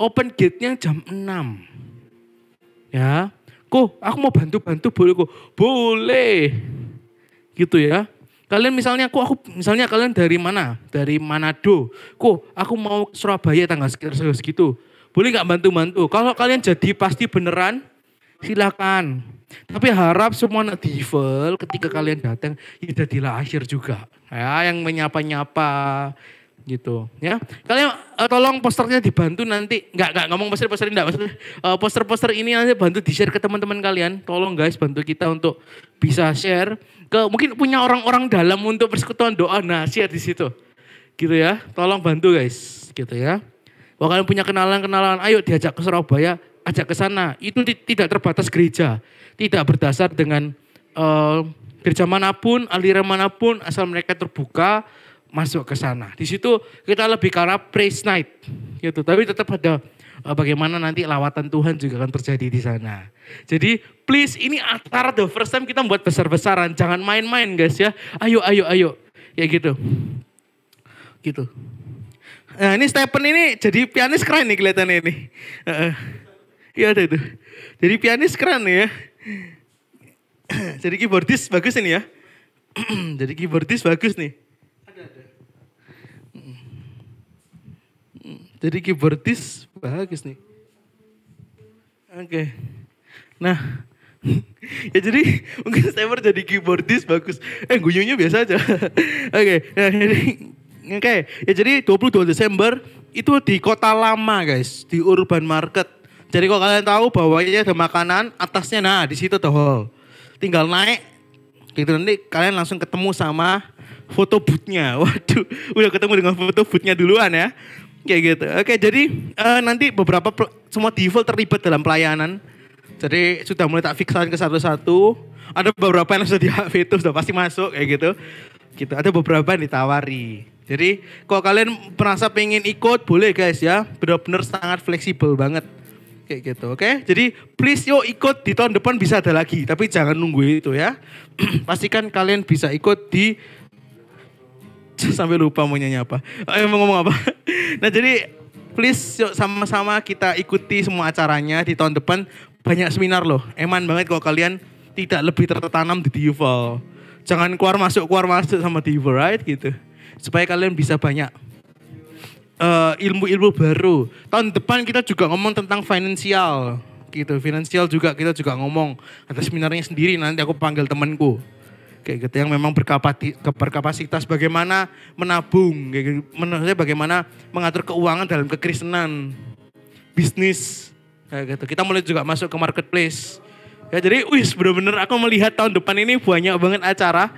open gate-nya jam 6. Ya. Aku mau bantu-bantu boleh kok. Boleh. Gitu ya. Kalian misalnya, misalnya kalian dari mana? Dari Manado. Aku mau ke Surabaya tanggal segitu. Boleh nggak bantu-bantu? Kalau kalian jadi pasti beneran, silakan. Tapi harap semua anak Devil ketika kalian datang, ya jadilah akhir juga. Ya, yang menyapa-nyapa gitu ya. Kalian tolong posternya dibantu nanti. Enggak ngomong poster enggak, maksudnya poster-poster ini nanti bantu di-share ke teman-teman kalian. Tolong guys bantu kita untuk bisa share ke mungkin punya orang-orang dalam untuk persekutuan doa. Nah, share di situ. Gitu ya. Tolong bantu guys, gitu ya. Kalau kalian punya kenalan-kenalan, ayo diajak ke Surabaya, ajak ke sana. Itu tidak terbatas gereja. Tidak berdasar dengan gereja manapun, aliran manapun, asal mereka terbuka masuk ke sana. Di situ kita lebih ke arah praise night gitu. Tapi tetap ada bagaimana nanti lawatan Tuhan juga akan terjadi di sana. Jadi please ini antara the first time kita buat besar-besaran. Jangan main-main guys ya. Ayo. Ya gitu. Gitu. Nah ini Stephen ini jadi pianis keren nih kelihatannya ini. Iya ada itu. Jadi pianis keren nih ya. Jadi keyboardis bagus ini ya. Jadi keyboardis bagus nih. Jadi keyboardis bagus nih. Oke. Nah. Ya jadi mungkin Stephen jadi keyboardis bagus. Guyunya biasa aja. Oke. Ya jadi 22 Desember itu di Kota Lama guys. Di Urban Market. Jadi kalau kalian tahu bawahnya ada makanan, atasnya nah di situ tuh hall. Tinggal naik. Gitu nanti kalian langsung ketemu sama foto booth-nya. Waduh, udah ketemu dengan foto booth-nya duluan ya. Kayak gitu. Oke, jadi nanti beberapa semua Devil terlibat dalam pelayanan. Jadi sudah mulai tak fixkan ke satu-satu. Ada beberapa yang sudah di veto, sudah pasti masuk kayak gitu. Gitu. Ada beberapa yang ditawari. Jadi kalau kalian merasa pengen ikut boleh guys ya. Benar-benar sangat fleksibel banget. Kayak gitu, oke? Jadi please yuk ikut di tahun depan bisa ada lagi. Tapi jangan nunggu itu ya. Pastikan kalian bisa ikut di sampai lupa mau nyanyi apa. Mau ngomong apa. Nah jadi please yuk sama-sama kita ikuti semua acaranya di tahun depan. Banyak seminar loh. Eman banget kalau kalian tidak lebih tertanam di Devil. Jangan keluar masuk sama Devil, right? Gitu. Supaya kalian bisa banyak ilmu-ilmu baru. Tahun depan kita juga ngomong tentang finansial. Gitu. Finansial juga kita juga ngomong. Ada seminarnya sendiri nanti aku panggil temanku. Kayak gitu yang memang berkapasitas bagaimana menabung, maksudnya bagaimana mengatur keuangan dalam kekristenan, bisnis, kayak gitu. Kita mulai juga masuk ke marketplace. Ya jadi, bener-bener aku melihat tahun depan ini banyak banget acara.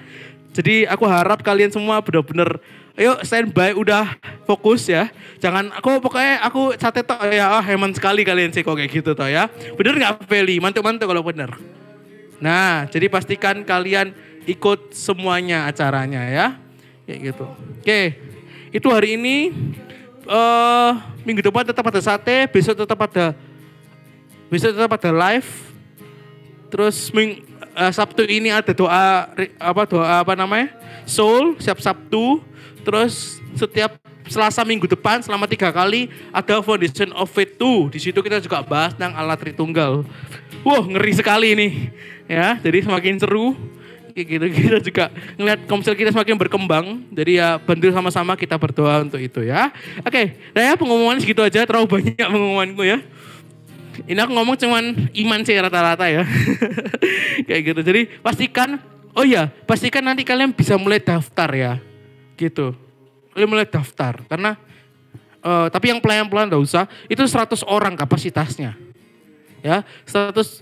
Jadi aku harap kalian semua bener-bener, ayo standby udah fokus ya. Jangan pokoknya aku catet toh ya, heman sekali kalian sih kok kayak gitu toh ya. Bener nggak Feli? Mantuk-mantuk kalau bener. Nah, jadi pastikan kalian ikut semuanya acaranya ya. Kayak gitu. Oke. Itu hari ini minggu depan tetap ada sate, besok tetap ada live. Terus Sabtu ini ada doa Soul setiap Sabtu. Terus setiap Selasa minggu depan selama 3 kali ada Foundation of Faith 2. Di situ kita juga bahas tentang Allah Tritunggal. Ngeri sekali ini. Ya, jadi semakin seru. Kayak gitu kita juga ngeliat komsel kita semakin berkembang. Jadi ya bantu sama-sama kita berdoa untuk itu ya. Oke, nah ya pengumuman segitu aja, terlalu banyak pengumumanku ya. Ini aku ngomong cuman iman sih rata-rata ya. Kayak gitu. Jadi pastikan nanti kalian bisa mulai daftar ya. Gitu. Kalian mulai daftar karena tapi yang pelayan-pelayan enggak usah, itu 100 orang kapasitasnya. Ya,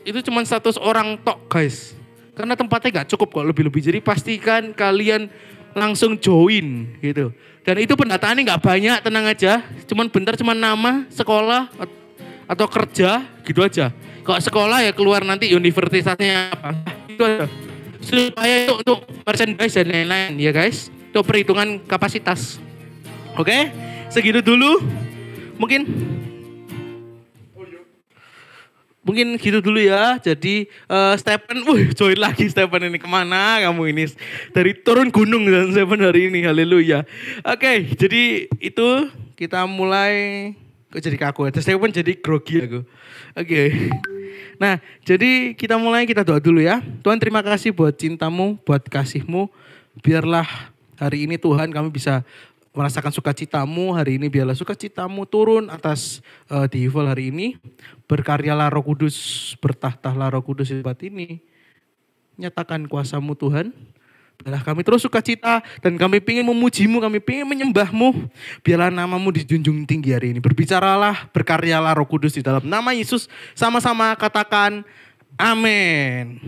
itu cuma 100 orang tok guys. Karena tempatnya gak cukup kok lebih-lebih. Jadi pastikan kalian langsung join gitu. Dan itu pendataannya gak banyak, tenang aja. Cuman bentar, cuman nama, sekolah, atau kerja gitu aja. Kalau sekolah ya keluar nanti universitasnya apa. Itu aja. Supaya itu untuk merchandise dan lain-lain ya guys. Itu perhitungan kapasitas. Oke, segitu dulu. Mungkin gitu dulu ya. Jadi Stephen, join lagi Stephen ini. Kemana kamu ini? Dari turun gunung dan Stephen hari ini, haleluya. Oke, jadi itu kita mulai Kok jadi kaku? Terus saya pun jadi grogi aku. Oke. Nah, jadi kita mulai, kita doa dulu ya. Tuhan, terima kasih buat cintamu, buat kasihmu. Biarlah hari ini Tuhan kami bisa merasakan sukacitamu hari ini. Biarlah sukacitamu turun atas di Evil hari ini. Berkaryalah Roh Kudus, bertahtahlah Roh Kudus di tempat ini. Nyatakan kuasamu Tuhan. Biarlah kami terus sukacita dan kami ingin memujimu, kami ingin menyembahmu. Biarlah namamu dijunjung tinggi hari ini. Berbicaralah, berkaryalah Roh Kudus di dalam nama Yesus. Sama-sama katakan amin.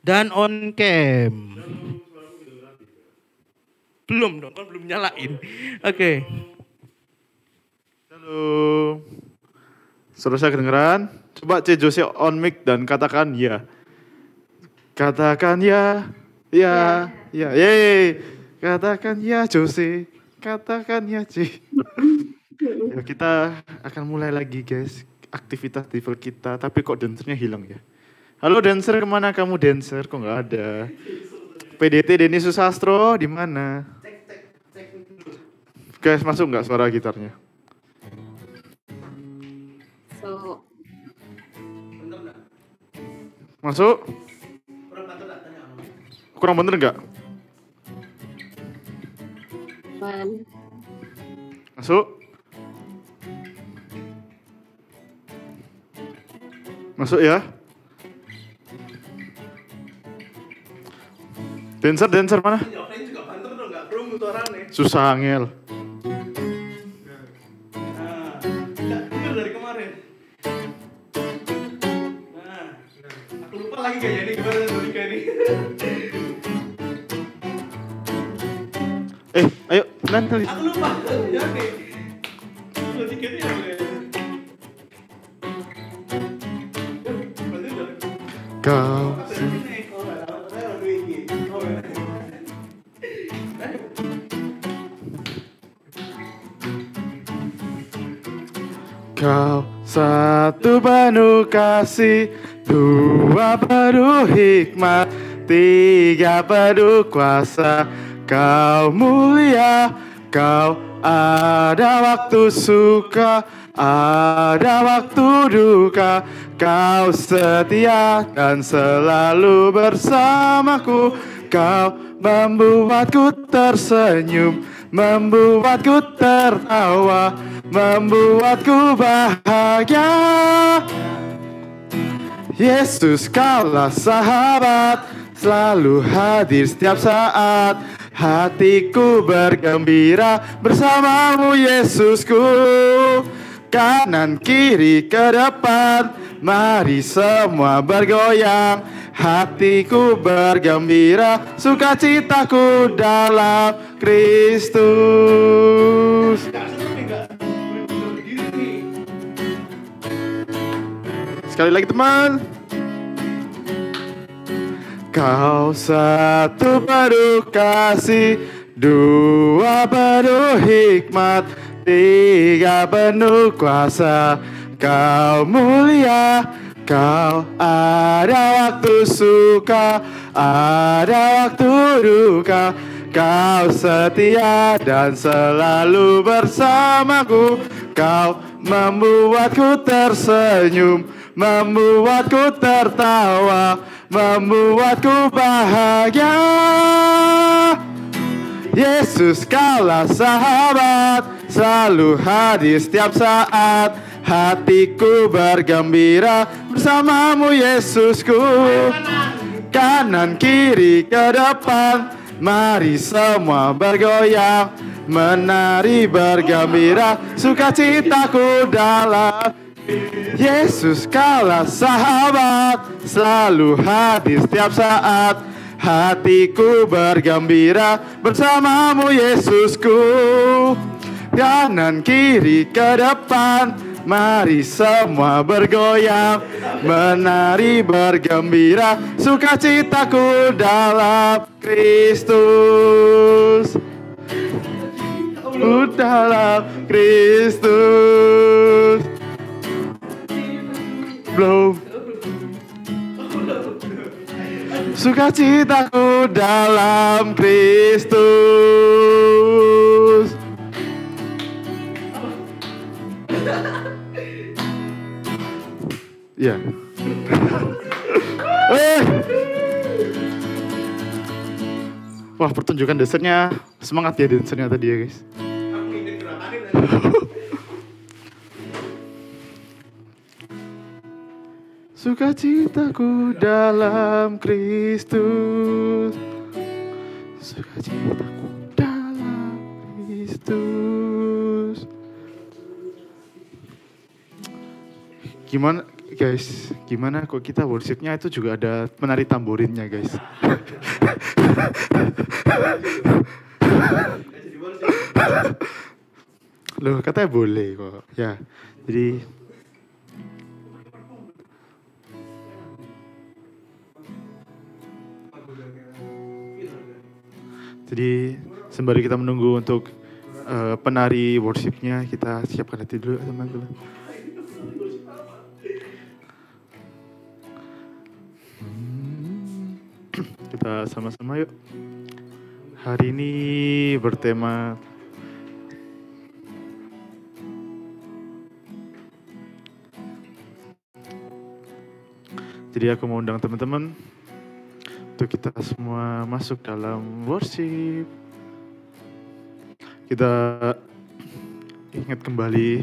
Dan on cam. Belum dong, kan belum nyalain. Oke. Halo. Suara saya kedengeran? Coba C. Jose on mic dan katakan ya. Katakan ya. Ya, ya, yeay. Katakan ya Jose, katakan ya C. Ya, kita akan mulai lagi guys, aktivitas Devil kita, tapi kok dancernya hilang ya. Halo dancer, kemana kamu dancer? Kok nggak ada? PDT Denny Susastro, di mana? Guys, masuk nggak suara gitarnya? Masuk? Kurang bener nggak? Masuk? Masuk ya? Dancer mana? Susah angel. Dari kemarin. Nah, aku lupa lagi kayaknya ini gimana Dolika ini. Ayo, nanti. Aku lupa. Ya nih. Tiketnya Kau Kau satu penuh kasih, dua penuh hikmat, tiga penuh kuasa. Kau mulia, kau ada waktu suka, ada waktu duka. Kau setia dan selalu bersamaku. Kau membuatku tersenyum, membuatku tertawa, membuatku bahagia. Yesus, kaulah sahabat, selalu hadir setiap saat. Hatiku bergembira bersamamu Yesusku. Kanan kiri ke depan, mari semua bergoyang. Hatiku bergembira, sukacitaku dalam Kristus. Sekali lagi teman. Kau satu penuh kasih, dua penuh hikmat, tiga penuh kuasa. Kau mulia, kau ada waktu suka, ada waktu duka. Kau setia dan selalu bersamaku. Kau membuatku tersenyum, membuatku tertawa, membuatku bahagia. Yesus, kaulah sahabat, selalu hadir setiap saat. Hatiku bergembira bersamamu Yesusku. Kanan kiri ke depan, mari semua bergoyang, menari bergembira, sukacitaku dalam Yesus. Kaulah sahabat, selalu hadir setiap saat. Hatiku bergembira bersamamu Yesusku. Kanan kiri ke depan, mari semua bergoyang, menari bergembira, sukacitaku dalam Kristus. Dalam Kristus. Blow. Sukacitaku dalam Kristus. Ya. Wah, pertunjukan dancernya semangat ya dancernya tadi ya guys. Sukacitaku dalam Kristus, sukacitaku dalam Kristus. Gimana guys? Gimana kok kita worshipnya itu juga ada menari tamborinnya guys? Loh katanya boleh kok. Ya, jadi sembari kita menunggu untuk penari worshipnya, kita siapkan hati dulu teman-teman. Kita sama-sama yuk. Hari ini bertema jadi aku mau undang teman-teman untuk kita semua masuk dalam worship. Kita ingat kembali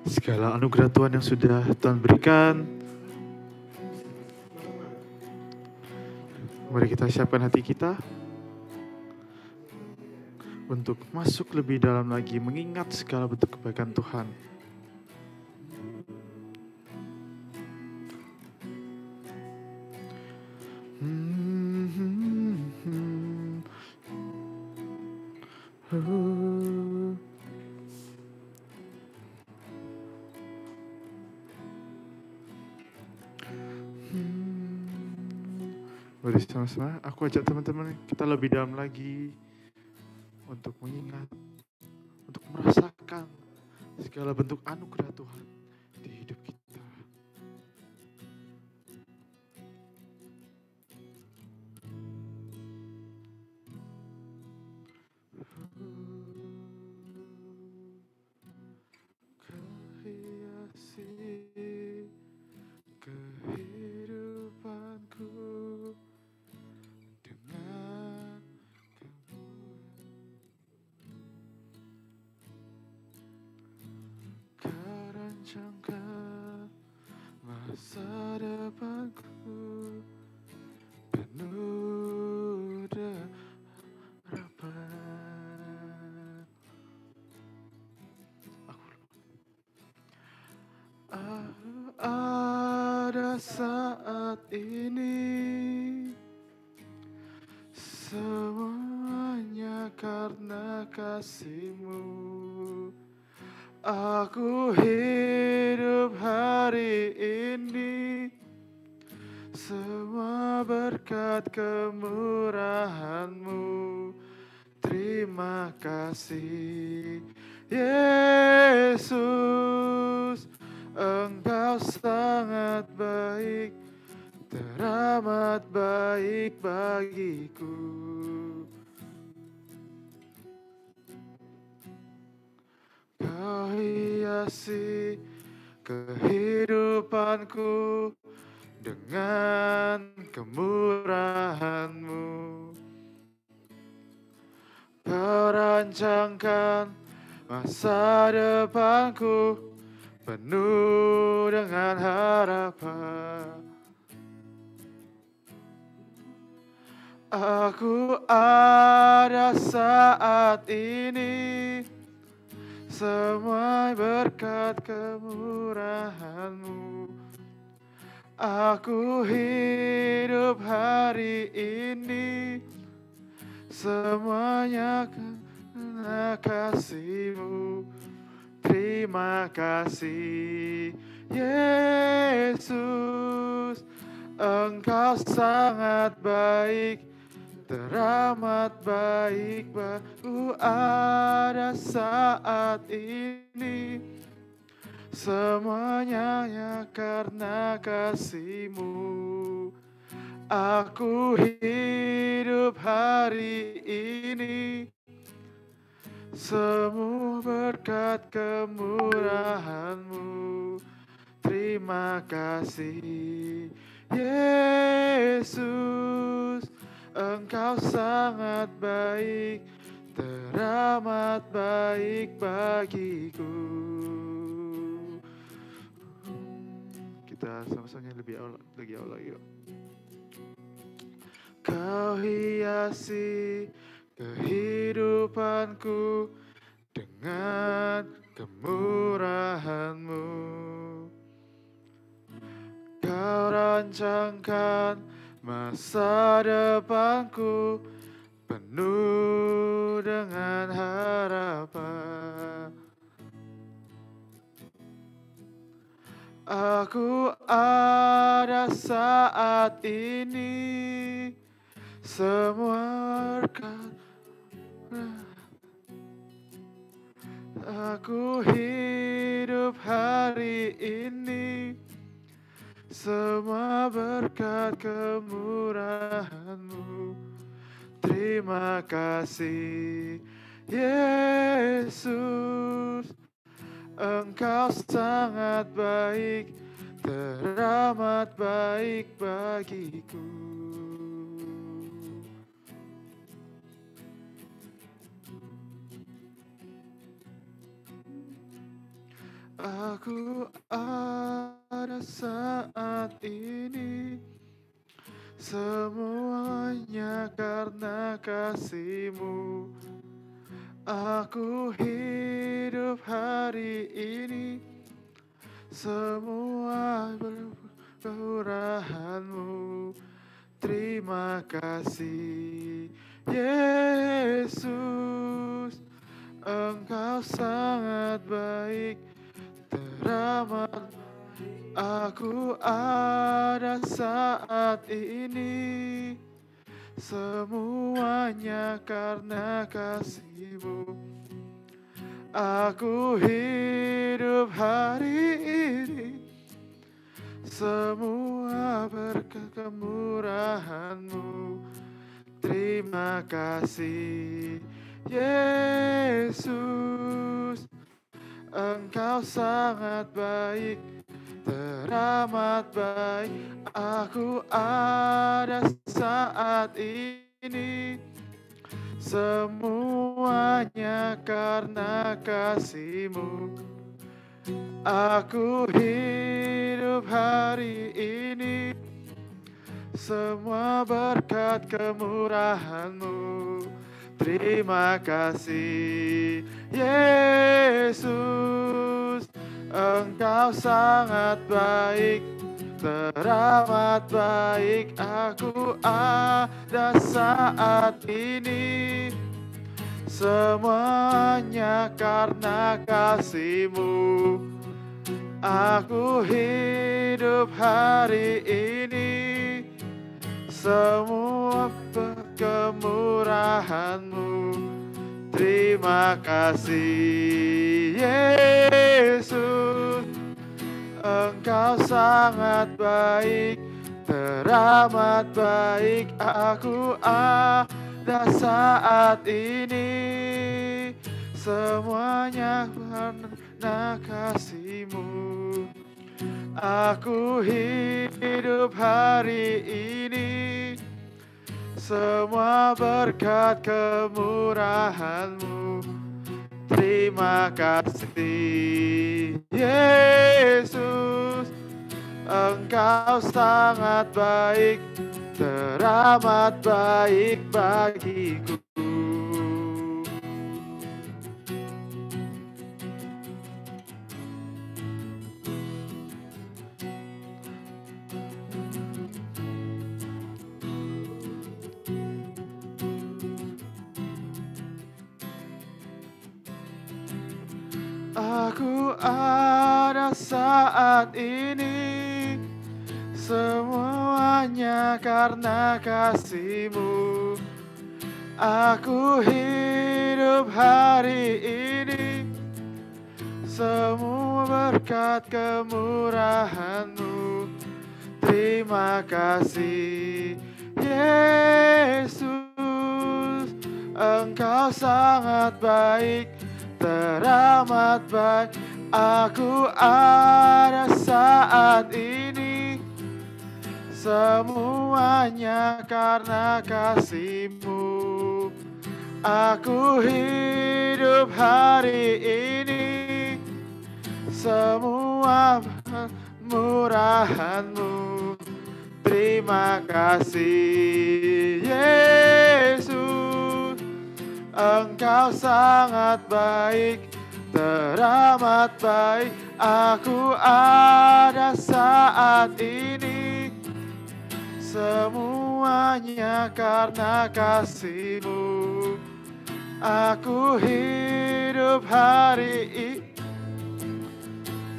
segala anugerah Tuhan yang sudah Tuhan berikan. Mari kita siapkan hati kita untuk masuk lebih dalam lagi, mengingat segala bentuk kebaikan Tuhan. Mari sama-sama, aku ajak teman-teman kita lebih dalam lagi untuk mengingat, untuk merasakan segala bentuk anugerah Tuhan di hidup kita. Kehiasi kehidupanku dengan kamu. Kau rancangkan masa depanku penuh harapan. Ada saat ini semuanya karena kasih-Mu. Aku hidup hari ini semua berkat kemurahan-Mu. Terima kasih Yesus, Engkau sangat baik, teramat baik bagiku. Kau hiasi kehidupanku dengan kemurahan-Mu. Kau rancangkan masa depanku penuh dengan harapan. Aku ada saat ini semua berkat kemurahan-Mu. Aku hidup hari ini semuanya karena kasih-Mu. Terima kasih Yesus, Engkau sangat baik, teramat baik. Aku ada saat ini semuanya karena kasih-Mu. Aku hidup hari ini semua berkat kemurahan-Mu. Terima kasih Yesus, Engkau sangat baik, teramat baik bagiku. Kita sama-sama lebih awal yuk. Kau hiasi kehidupanku dengan kemurahan-Mu. Kau rancangkan masa depanku penuh dengan harapan. Aku ada saat ini, semua berkat. Aku hidup hari ini, semua berkat kemurahan-Mu. Terima kasih Yesus, Engkau sangat baik, teramat baik bagiku. Aku ada saat ini, semuanya karena kasih-Mu. Aku hidup hari ini, semua kemurahan-Mu. Terima kasih Yesus, Engkau sangat baik, teramat. Aku ada saat ini, semuanya karena kasih-Mu. Aku hidup hari ini, semua berkat kemurahan-Mu. Terima kasih Yesus, Engkau sangat baik, teramat baik. Aku ada saat ini, semuanya karena kasih-Mu. Aku hidup hari ini, semua berkat kemurahan-Mu. Terima kasih Yesus, Engkau sangat baik, teramat baik. Aku ada saat ini, semuanya karena kasih-Mu. Aku hidup hari ini, semua kemurahan-Mu. Terima kasih Yesus, Engkau sangat baik, teramat baik. Aku ada saat ini, semuanya karena kasih-Mu. Aku hidup hari ini, semua berkat kemurahan-Mu. Terima kasih Yesus, Engkau sangat baik, teramat baik bagiku. Aku ada saat ini, semuanya karena kasih-Mu. Aku hidup hari ini, semua berkat kemurahan-Mu. Terima kasih Yesus, Engkau sangat baik, teramat baik. Aku ada saat ini, semuanya karena kasih-Mu. Aku hidup hari ini, semua murahan-Mu. Terima kasih Yesus, Engkau sangat baik, teramat baik. Aku ada saat ini, semuanya karena kasih-Mu. Aku hidup hari ini,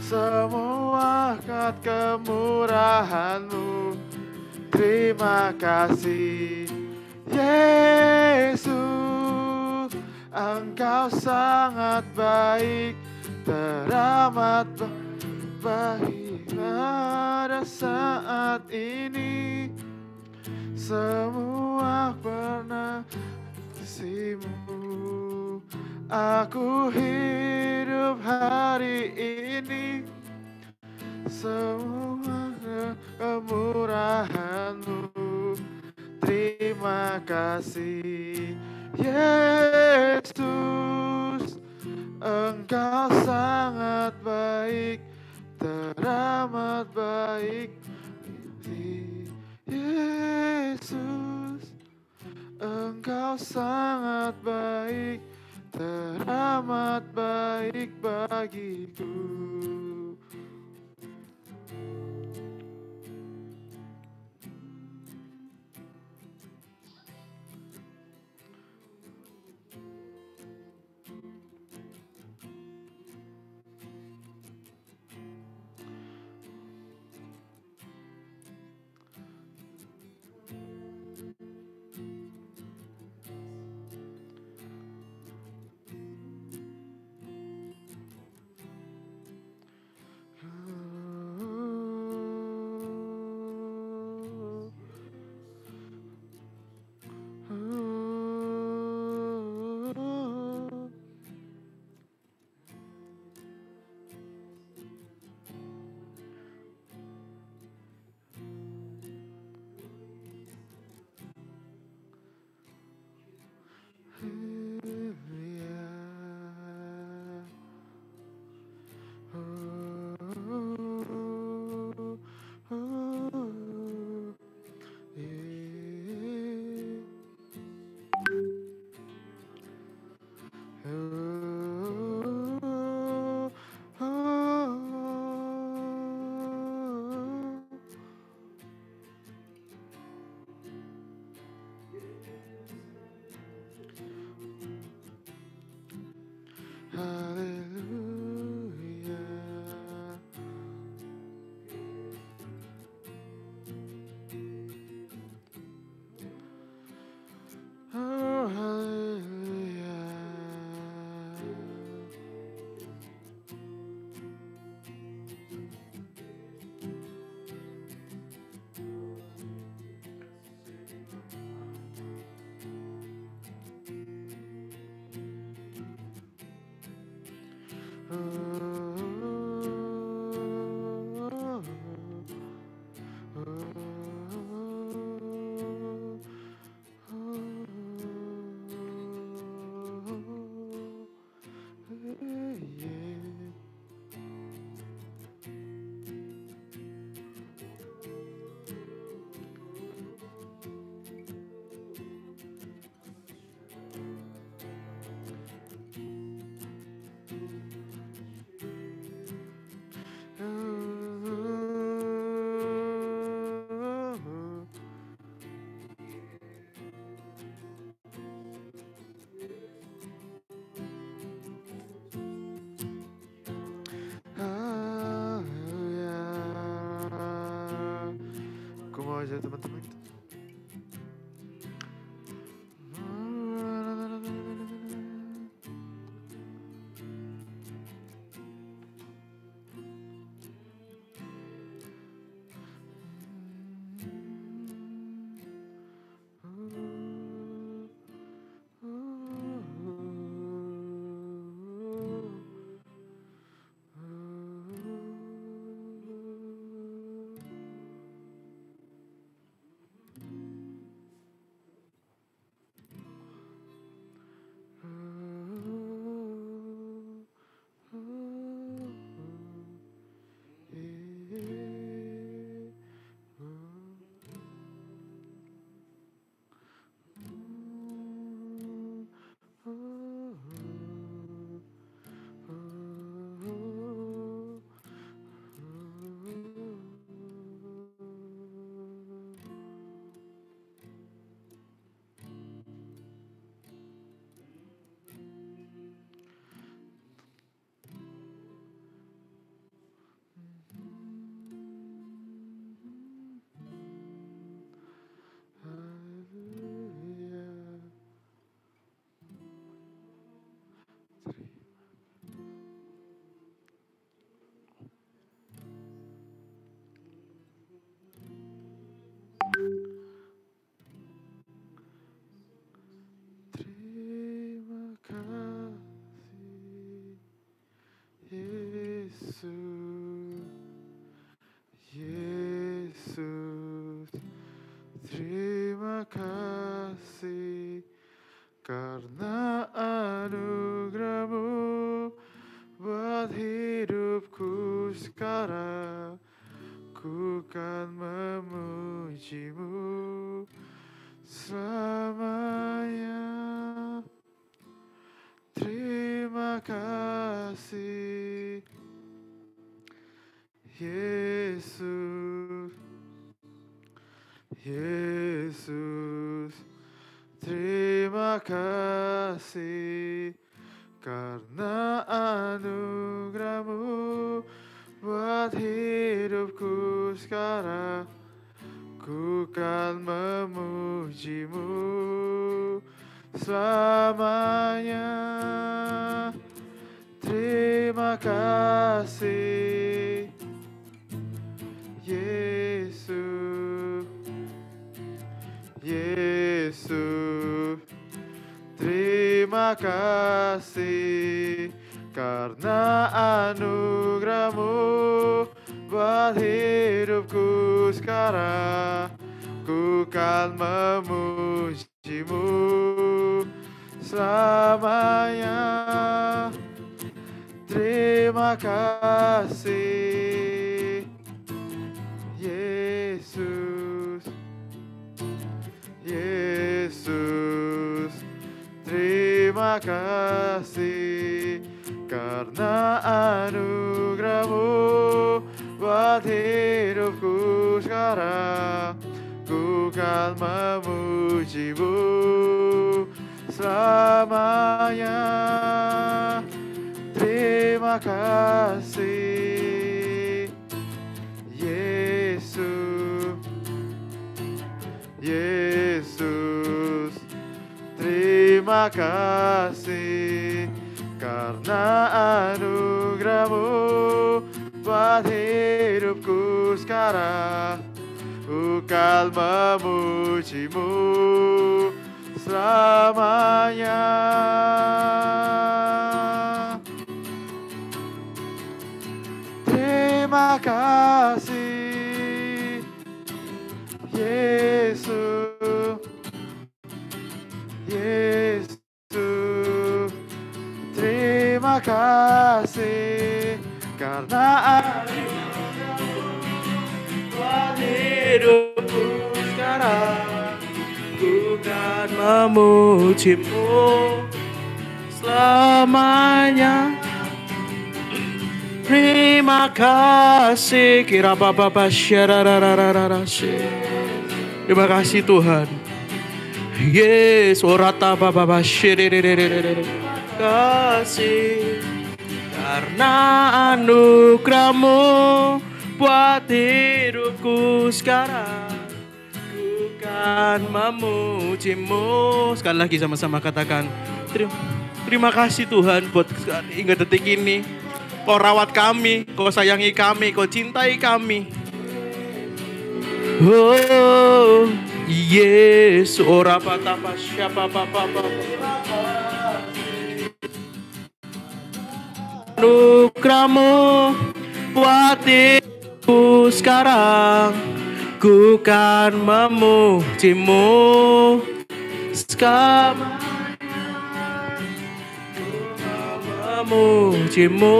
semua kat kemurahan-Mu. Terima kasih Yesus, Engkau sangat baik, teramat baik. Pada saat ini, semua pernah kasih-Mu. Aku hidup hari ini, semua kemurahan-Mu. Terima kasih Yesus, Engkau sangat baik, teramat baik. Yesus, Engkau sangat baik, teramat baik bagiku. Aja teman-teman. Yesus, terima kasih karena anugerah-Mu buat hidupku sekarang. Ku kan memuji-Mu selamanya. Terima kasih Yesus, Yesus, terima kasih karena anugerah-Mu buat hidupku sekarang. Ku kan memuji-Mu selamanya. Terima kasih Yesus, Yesus, terima kasih karena anugerah-Mu buat hidupku sekarang. Ku kan memuji-Mu selamanya. Terima kasih Yesus, Yesus, terima kasih karena anugerah-Mu buat hidupku sekarang. Ku kan memuji-Mu selamanya. Terima kasih Yesus, Yesus, terima kasih karena anugerah-Mu buat hidupku sekarang. Ku kan memuji-Mu selamanya. Terima kasih Yesus, Yesus, terima kasih karena buat hidupku sekarang. Ku kan memuji-Mu selamanya. Terima kasih terima kasih Tuhan. Yes, orata baba kasih karena anugerah-Mu buat hidupku sekarang. Ku kan memuji-Mu. Sekali lagi sama-sama katakan terima kasih Tuhan buat hingga detik ini. Kau rawat kami, Kau sayangi kami, Kau cintai kami. Oh, yes, ora patapa siapa papa. Anugerah-Mu buat hidupku sekarang. Ku kan memuji-Mu sekarang. Memuji-Mu.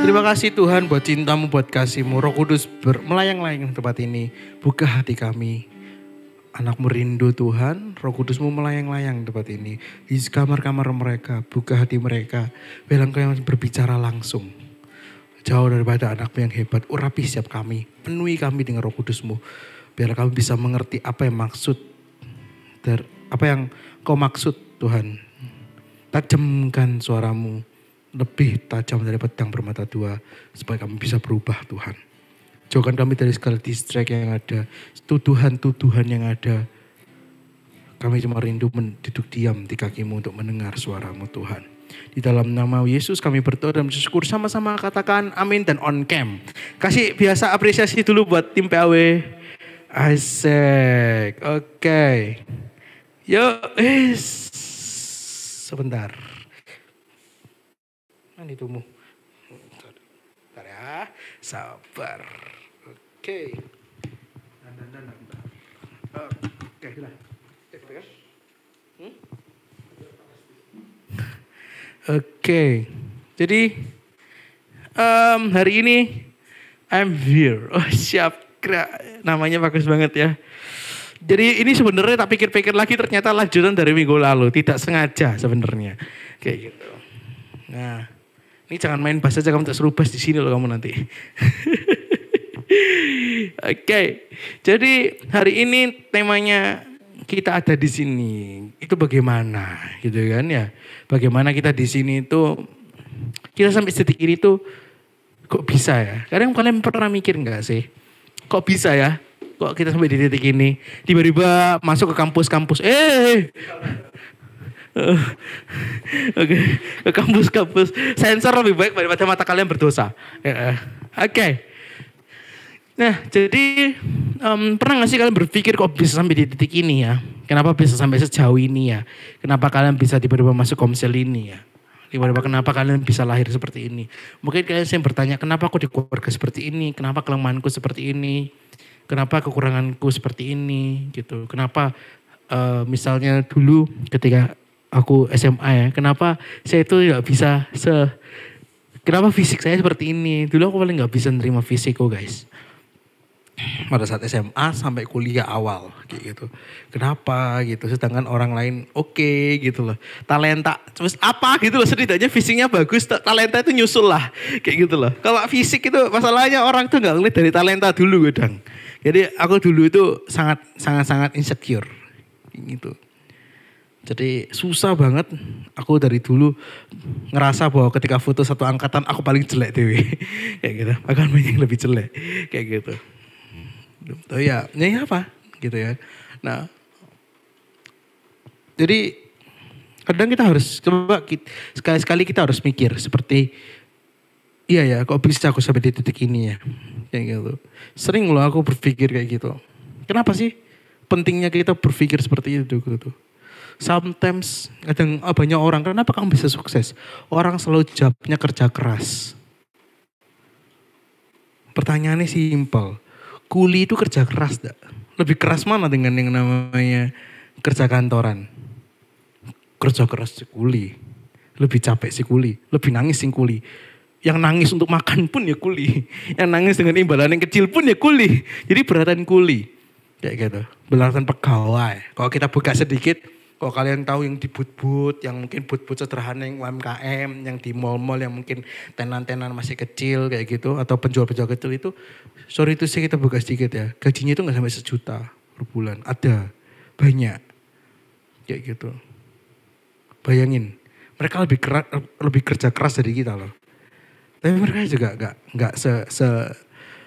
Terima kasih Tuhan buat cinta-Mu, buat kasih-Mu. Roh Kudus melayang-layang di tempat ini. Buka hati kami. Anak-Mu rindu Tuhan. Roh Kudus-Mu melayang-layang di tempat ini. Di kamar-kamar mereka. Buka hati mereka. Biar Engkau yang berbicara langsung. Jauh daripada anak-Mu yang hebat. Urapi setiap kami. Penuhi kami dengan Roh Kudus-Mu. Biar kami bisa mengerti apa yang maksud. Apa yang Kau maksud Tuhan. Tajamkan suara-Mu. Lebih tajam dari pedang bermata dua. Supaya kami bisa berubah Tuhan. Jauhkan kami dari segala distract yang ada. Tuduhan-tuduhan yang ada. Kami cuma rindu duduk diam di kaki-Mu untuk mendengar suara-Mu Tuhan. Di dalam nama Yesus kami berdoa dan bersyukur, sama-sama katakan amin dan on cam. Kasih biasa apresiasi dulu buat tim PAW Asik. Oke. Yuk, sebentar. Mana itumu? Bentar ya. Sabar. Oke. Oke, lah. Oke. Jadi hari ini I'm here. Oh, siap. Namanya bagus banget ya. Jadi ini sebenarnya tak pikir-pikir lagi ternyata lanjutan dari minggu lalu. Tidak sengaja sebenarnya. Kayak gitu. Nah, ini jangan main bass aja, kamu tak seru bass di sini loh kamu nanti. Oke. Jadi hari ini temanya kita ada di sini. Itu bagaimana gitu kan ya. Bagaimana kita di sini itu kita sampai detik ini tuh kok bisa ya? Kadang kalian pernah mikir enggak sih? Kok bisa ya? Kok kita sampai di titik ini? Tiba-tiba masuk ke kampus-kampus. Oke, ke kampus-kampus. Sensor lebih baik daripada mata kalian berdosa. Oke. Nah, jadi pernah gak sih kalian berpikir kok bisa sampai di titik ini ya? Kenapa bisa sampai sejauh ini ya? Kenapa kalian bisa tiba-tiba masuk Komsel ini ya? Tiba-tiba kenapa kalian bisa lahir seperti ini? Mungkin kalian yang bertanya, kenapa aku di keluarga seperti ini? Kenapa kelemahanku seperti ini? Kenapa kekuranganku seperti ini? Gitu. Kenapa misalnya dulu ketika aku SMA ya, kenapa saya itu gak bisa kenapa fisik saya seperti ini? Dulu aku paling gak bisa nerima fisikku guys. Pada saat SMA sampai kuliah awal kayak gitu. Kenapa gitu, sedangkan orang lain oke, gitu loh. Talenta, terus apa gitu loh, setidaknya fisiknya bagus, talenta itu nyusul lah kayak gitu loh. Kalau fisik itu masalahnya orang tuh gak ngeliat dari talenta dulu kadang. Jadi aku dulu itu sangat insecure gitu. Jadi susah banget aku dari dulu ngerasa bahwa ketika foto satu angkatan aku paling jelek dewe. Kayak gitu, bahkan banyak yang lebih jelek kayak gitu. Oh ya, ya apa gitu ya. Nah, jadi kadang kita harus coba sekali-sekali kita harus mikir seperti iya ya, kok bisa aku sampai di titik ini ya, kayak gitu. Sering loh aku berpikir kayak gitu. Kenapa sih pentingnya kita berpikir seperti itu gitu? Sometimes banyak orang, kenapa kamu bisa sukses? Orang selalu jawabnya kerja keras. Pertanyaannya simpel. Kuli itu kerja keras gak? Lebih keras mana dengan yang namanya kerja kantoran? Kerja keras si kuli. Lebih capek si kuli. Lebih nangis si kuli. Yang nangis untuk makan pun ya kuli. Yang nangis dengan imbalan yang kecil pun ya kuli. Jadi beratan kuli. Kayak gitu. Beratan pegawai. Kalau kita buka sedikit, kalau kalian tahu yang di but-but, yang mungkin but-but sederhana yang UMKM, yang di mall-mall yang mungkin tenan-tenan masih kecil kayak gitu, atau penjual-penjual kecil itu, sorry itu sih kita buka sedikit ya, gajinya itu gak sampai 1 juta per bulan. Ada, banyak, kayak gitu. Bayangin, mereka lebih kerja keras dari kita loh. Tapi mereka juga gak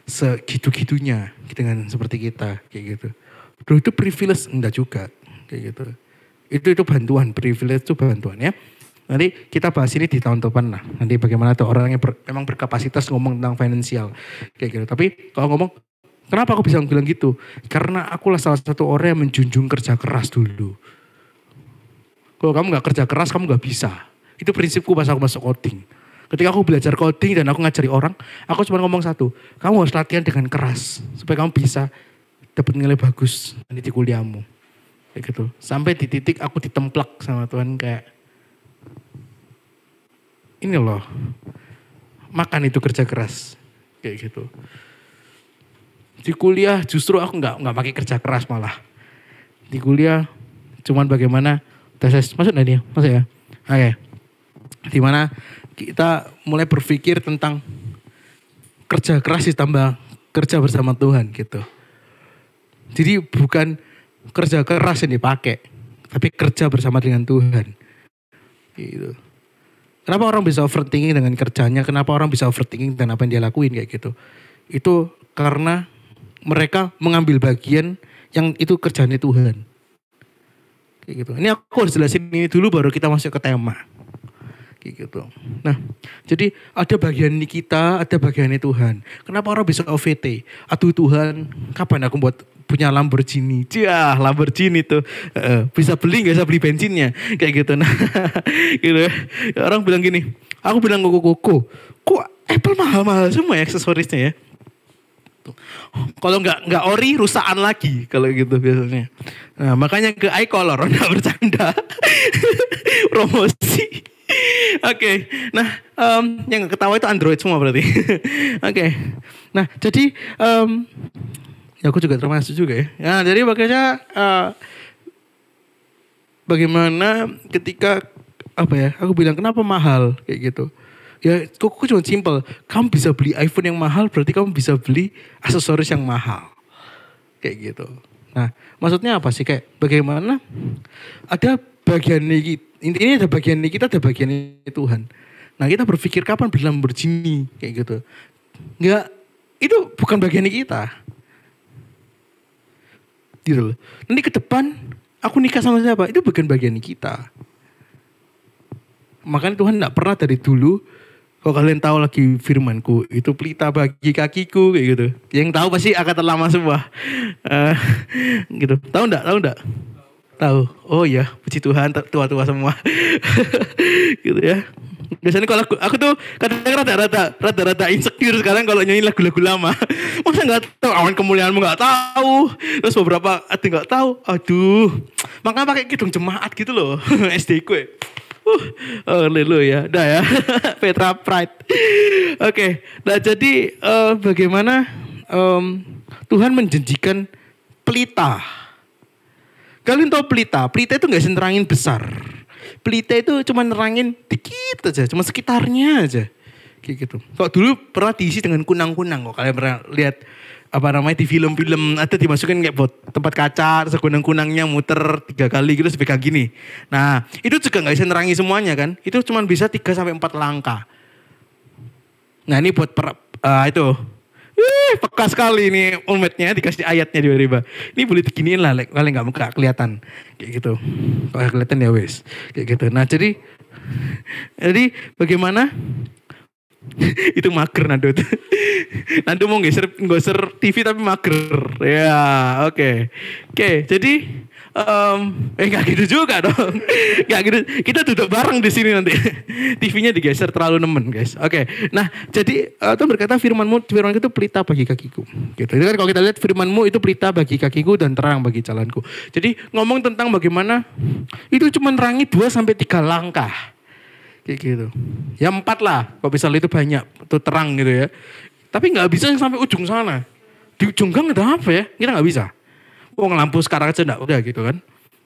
segitu-gitunya dengan seperti kita, kayak gitu. Bro itu privilege, enggak juga, kayak gitu. Itu bantuan, privilege itu bantuan ya. Nanti kita bahas ini di tahun depan lah. Nanti bagaimana tuh orang yang memang berkapasitas ngomong tentang finansial. Kayak gitu. Tapi kalau ngomong, kenapa aku bisa bilang gitu? Karena akulah salah satu orang yang menjunjung kerja keras dulu. Kalau kamu gak kerja keras, kamu gak bisa. Itu prinsipku pas aku masuk coding. Ketika aku belajar coding dan aku ngajari orang, aku cuma ngomong satu. Kamu harus latihan dengan keras. Supaya kamu bisa dapat nilai bagus nanti di kuliahmu. Kayak gitu. Sampai di titik aku ditemplak sama Tuhan kayak ini loh. Makan itu kerja keras. Kayak gitu. Di kuliah justru aku nggak pakai kerja keras malah. Di kuliah cuman bagaimana tes masuk enggak dia? Masuk ya? Oke. Dimana kita mulai berpikir tentang kerja keras ditambah kerja bersama Tuhan gitu. Jadi bukan kerja keras yang dipakai, tapi kerja bersama dengan Tuhan. Gitu. Kenapa orang bisa overthinking dengan kerjanya? Kenapa orang bisa overthinking dengan apa yang dia lakuin kayak gitu? Itu karena mereka mengambil bagian yang itu kerjanya Tuhan. Kayak gitu. Ini aku harus jelasin ini dulu baru kita masuk ke tema. Kayak gitu. Nah, jadi ada bagian kita, ada bagiannya Tuhan. Kenapa orang bisa OVT? Aduh Tuhan, kapan aku buat punya Lamborghini. Lamborghini tuh bisa beli nggak bisa beli bensinnya kayak gitu. Nah, gitu. Orang bilang gini, aku bilang kok Apple mahal-mahal semua ya aksesorisnya ya. Kalau nggak ori rusakan lagi kalau gitu biasanya. Nah, makanya ke iColor nggak bercanda. Promosi. Oke. Nah, yang ketawa itu Android semua berarti. Oke. Nah, jadi ya aku juga termasuk juga ya. Nah, jadi makanya bagaimana ketika aku bilang kenapa mahal kayak gitu. Ya, kok cuma simple. Kamu bisa beli iPhone yang mahal, berarti kamu bisa beli aksesoris yang mahal. Kayak gitu. Nah, maksudnya apa sih? Kayak bagaimana ada bagian ini ada bagian kita, ada bagian Tuhan. Nah, kita berpikir kapan beli Lamborghini kayak gitu. Enggak, itu bukan bagian kita. Gitu loh. Nanti ke depan aku nikah sama siapa? Itu bukan bagian kita. Makanya Tuhan enggak pernah dari dulu. Kalau kalian tahu lagi firmanku, itu pelita bagi kakiku kayak gitu. Yang tahu pasti akan terlama semua. Gitu. Tahu enggak? Tahu. Oh ya, puji Tuhan tua-tua semua. Gitu ya. Biasanya kalau aku tuh kadang rada-rada insecure sekarang kalau nyanyi lagu-lagu lama. Masa enggak tahu awan kemuliaanmu enggak tahu. Terus beberapa ada enggak tahu. Aduh. Makanya pakai kidung jemaat gitu loh. SD ku ya. Haleluya. Dah ya. Petra Pride. Oke. Nah jadi bagaimana Tuhan menjanjikan pelita. Kalian tahu pelita? Pelita itu gak nerangin besar. Pelita itu cuma nerangin dikit aja. Cuma sekitarnya aja. Kayak gitu. Kalau dulu pernah diisi dengan kunang-kunang. Kok kalian pernah lihat di film-film ada dimasukin kayak buat tempat kaca, terus kunang-kunangnya muter 3 kali gitu sepegang gini. Nah, itu juga nggak bisa nerangi semuanya kan? Itu cuma bisa 3 sampai 4 langkah. Nah, ini buat itu. Peka sekali ini umatnya dikasih ayatnya tiba-tiba. Ini boleh diginiin lah, kalian nggak kelihatan kayak gitu. Kalau kelihatan ya wes kayak gitu. Nah, jadi bagaimana? Itu mager Nando. Nando mau geser TV tapi mager. Ya, oke. Jadi enggak gitu juga dong. Enggak gitu. Kita duduk bareng di sini nanti. TV-nya digeser terlalu nemen, guys. Oke. Nah, jadi Tuhan berkata firman itu pelita bagi kakiku. Gitu. Itu kan kalau kita lihat firman-Mu itu pelita bagi kakiku dan terang bagi jalanku. Jadi ngomong tentang bagaimana itu cuma nerangi 2 sampai 3 langkah. Kayak gitu. Ya 4 lah. Kalau misalnya itu banyak. Itu terang gitu ya. Tapi gak bisa yang sampai ujung sana. Di ujung gang ada apa ya? Kita gak bisa. Lampu sekarang aja enggak udah gitu kan.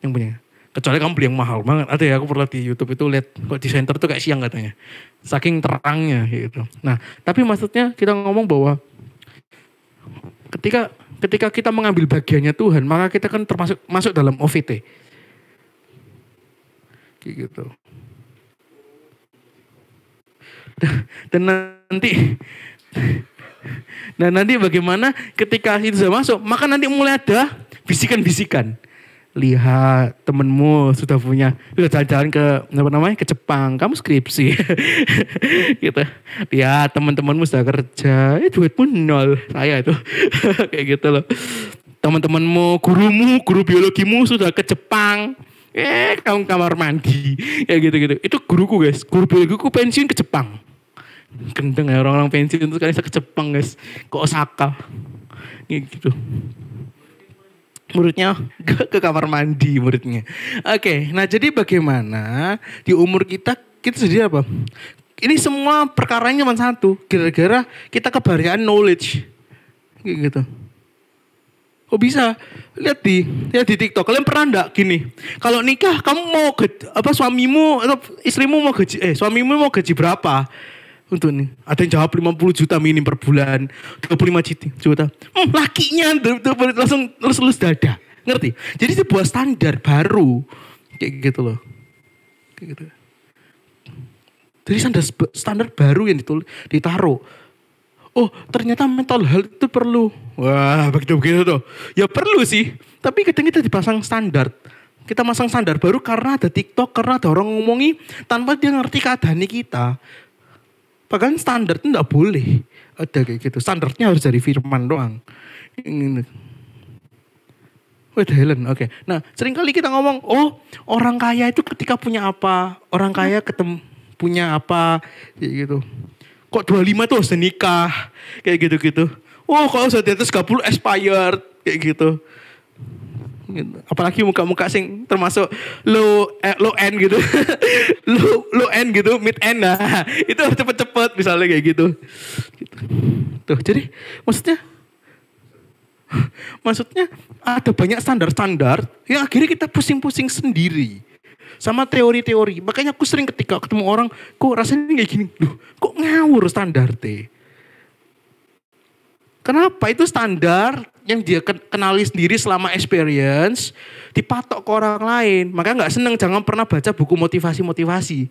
Yang punya. Kecuali kamu beli yang mahal banget. Ada ya aku pernah di YouTube itu lihat. Kok di center tuh kayak siang katanya. Saking terangnya gitu. Nah tapi maksudnya kita ngomong bahwa. Ketika kita mengambil bagiannya Tuhan. Maka kita kan masuk dalam OVT. Kayak gitu. Dan nanti bagaimana ketika itu sudah masuk, maka nanti mulai ada bisikan-bisikan. Lihat temenmu sudah jalan-jalan ke Jepang, kamu skripsi. Gitu. Lihat teman-temanmu sudah kerja, duitmu 0, saya itu. Kayak gitu loh. Teman-temanmu, guru biologimu sudah ke Jepang. Kamu kamar mandi. Ya gitu-gitu. Itu guruku guys, guru biologiku pensiun ke Jepang. Gendeng ya orang-orang pensiun itu sekali ke Jepang guys, ke Osaka gitu. Muridnya ke kamar mandi muridnya. Oke, nah jadi bagaimana di umur kita sedih apa? Ini semua perkaranya cuma satu, gara-gara kita kebanyakan knowledge gitu. Kok bisa? Lihat di TikTok. Kalian pernah enggak gini? Kalau nikah kamu mau suamimu atau istrimu suamimu mau gaji berapa? Untuk nih, ada yang jawab 50 juta minim per bulan, 25 juta. Lakinya langsung lulus dada. Ngerti? Jadi sebuah standar baru. Kayak gitu loh. Kayak gitu. Jadi standar baru yang ditaruh. Oh ternyata mental health itu perlu. Wah begitu tuh. Ya perlu sih. Tapi kadang kita dipasang standar. Kita masang standar baru karena ada TikTok, karena ada orang ngomongi tanpa dia ngerti keadaan kita. Bahkan standar itu enggak boleh ada kayak gitu. Standarnya harus dari firman doang. Talent, oke. Nah, seringkali kita ngomong, oh orang kaya itu ketika punya apa, orang kaya ketemu punya apa, kayak gitu. Kok 25 tuh harus nikah, kayak gitu-gitu. Oh kalau sudah di atas 30 expired, kayak gitu. Apalagi muka-muka sing termasuk low end gitu. low end gitu, mid end, nah itu harus cepet-cepet misalnya kayak gitu. Tuh, jadi maksudnya ada banyak standar-standar yang akhirnya kita pusing-pusing sendiri sama teori-teori. Makanya aku sering ketika ketemu orang, kok rasanya kayak gini, loh kok ngawur standar teh. Kenapa? Itu standar yang dia kenali sendiri selama experience, dipatok ke orang lain. Makanya gak seneng, jangan pernah baca buku motivasi-motivasi.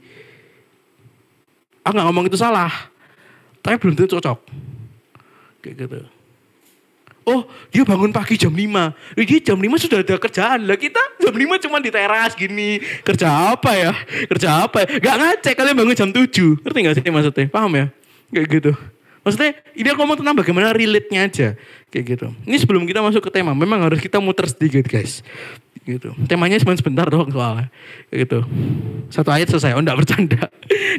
Aku gak ngomong itu salah, tapi belum tentu cocok. Kayak gitu. Oh dia bangun pagi jam 5. Dia jam 5 sudah ada kerjaan. Lah kita jam 5 cuma di teras gini. Kerja apa ya? Gak ngecek kalian bangun jam 7. Ngerti gak sih maksudnya? Paham ya? Kayak gitu. Maksudnya ini aku ngomong tentang bagaimana relate-nya aja. Kayak gitu. Ini sebelum kita masuk ke tema. Memang harus kita muter sedikit guys. Gitu. Temanya cuma sebentar doang soalnya. Kayak gitu. Satu ayat selesai. Oh enggak bercanda.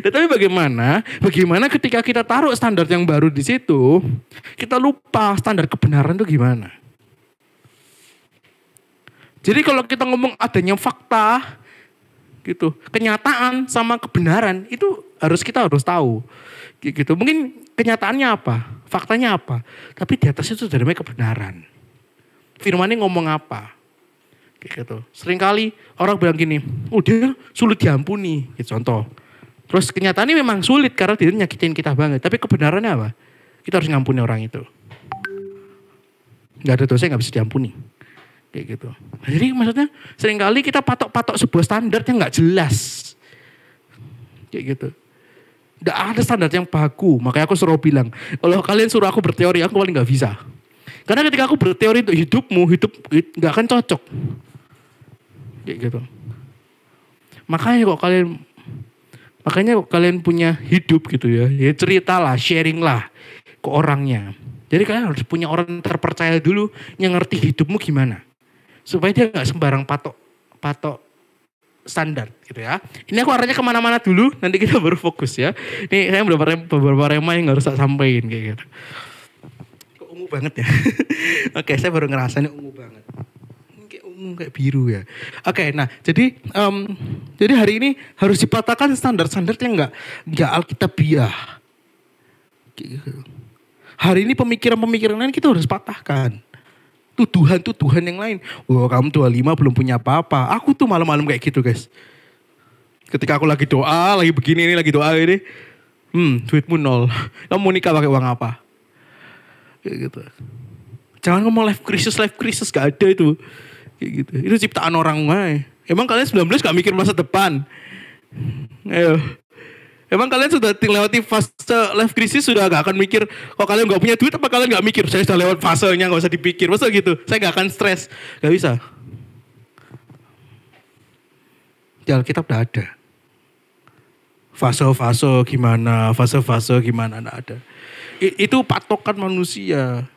Tapi bagaimana ketika kita taruh standar yang baru di situ, kita lupa standar kebenaran itu gimana. Jadi kalau kita ngomong adanya fakta, gitu, kenyataan sama kebenaran itu kita harus tahu. Gitu. Mungkin kenyataannya apa, faktanya apa, tapi di atas itu sudah namanya kebenaran. Firman-nya ngomong apa? Gitu. Seringkali orang bilang gini, dia sulit diampuni, gitu, contoh. Terus kenyataannya memang sulit karena dia nyakitin kita banget. Tapi kebenarannya apa? Kita harus ngampuni orang itu. Gak ada dosa yang gak bisa diampuni. Kayak gitu. Jadi maksudnya seringkali kita patok-patok sebuah standar yang gak jelas. Kayak gitu. Gak ada standar yang baku. Makanya aku suruh bilang, kalau kalian suruh aku berteori, aku paling gak bisa. Karena ketika aku berteori untuk hidupmu, hidup gak akan cocok. Kayak gitu. Makanya kalian punya hidup gitu ya ceritalah, sharing lah ke orangnya. Jadi kalian harus punya orang terpercaya dulu yang ngerti hidupmu gimana. Supaya dia gak sembarang patok standar gitu ya. Ini aku arahnya kemana-mana dulu, nanti kita baru fokus ya. Ini saya beberapa rema yang harus saya sampaikan kayak gitu. Kok ungu banget ya? Oke, saya baru ngerasain ungu banget. Kayak biru ya. Oke, nah jadi hari ini harus dipatahkan standar-standar yang nggak alkitabiah. Gitu. Hari ini pemikiran-pemikiran lain kita harus patahkan. Tuduhan yang lain. Wah kamu 25 belum punya apa-apa. Aku tuh malam-malam kayak gitu guys. Ketika aku lagi doa, lagi begini ini, lagi doa ini. Duitmu 0. Kamu mau nikah pakai uang apa? Kayak gitu. Jangan ngomong life crisis gak ada itu. Kayak gitu. Itu ciptaan orang mah. Emang kalian 19 gak mikir masa depan? Ayo. Emang kalian sudah lewati fase life crisis sudah gak akan mikir kalau kalian gak punya duit apa kalian gak mikir saya sudah lewat fasenya gak usah dipikir. Masa gitu? Saya gak akan stres. Gak bisa. Di Alkitab udah ada. Fase-fase gimana gak ada. Itu patokan manusia.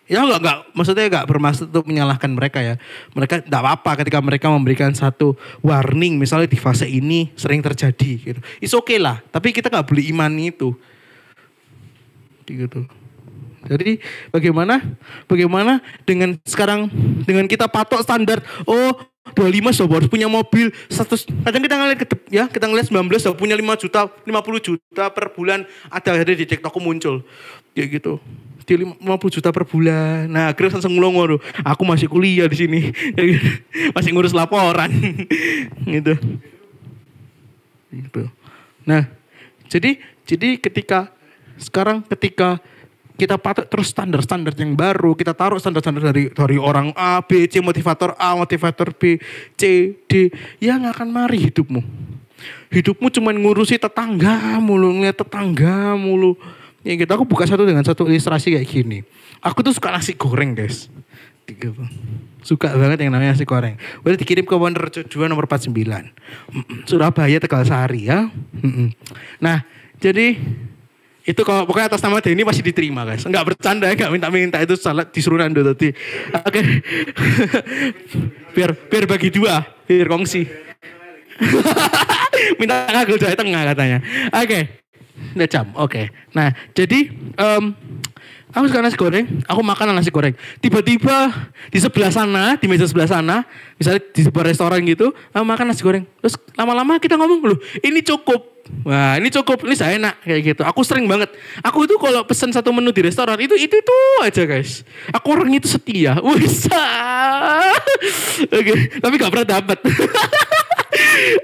Ya maksudnya gak bermaksud untuk menyalahkan mereka ya. Mereka gak apa-apa ketika mereka memberikan satu warning. Misalnya di fase ini sering terjadi gitu. It's okay lah. Tapi kita gak boleh imani itu. Gitu. Jadi bagaimana dengan sekarang, dengan kita patok standar. 25 sudah harus punya mobil. Kadang kita ngeliat kita ngeliat 19 sudah punya 5 juta, 50 juta per bulan. Ada di TikTok muncul. Kayak gitu. 50 juta per bulan. Nah, akhirnya langsung ngelongo. Aku masih kuliah di sini. Masih ngurus laporan. Gitu. Nah, jadi ketika kita patok terus standar yang baru, kita taruh standar dari orang A, B, C, motivator A, motivator B, C, D, ya nggak akan mari hidupmu. Hidupmu cuma ngurusi tetangga mulu, ngeliat tetangga mulu. Ya gitu, aku buka dengan satu ilustrasi kayak gini. Aku tuh suka nasi goreng guys. Suka banget yang namanya nasi goreng. Udah dikirim ke Wonderjo 2 nomor 49. Surabaya Tegal Sari ya. Nah jadi Itu kalau pokoknya atas nama Denny pasti diterima guys. Enggak bercanda, enggak minta-minta itu salah disuruh Nando tadi. Oke. biar bagi dua, biar kongsi. Minta ngagel jahe tengah katanya. Oke. Udah jam. Oke. Nah, jadi aku suka nasi goreng, aku makan nasi goreng. Tiba-tiba di sebelah sana, di meja sebelah sana, misalnya di sebuah restoran gitu, aku makan nasi goreng. Terus lama-lama kita ngomong, loh ini cukup. Wah ini cukup, ini saya enak kayak gitu. Aku sering banget. Aku itu kalau pesan satu menu di restoran itu aja guys. Aku orang itu setia. Wisa. Oke, tapi gak pernah dapat.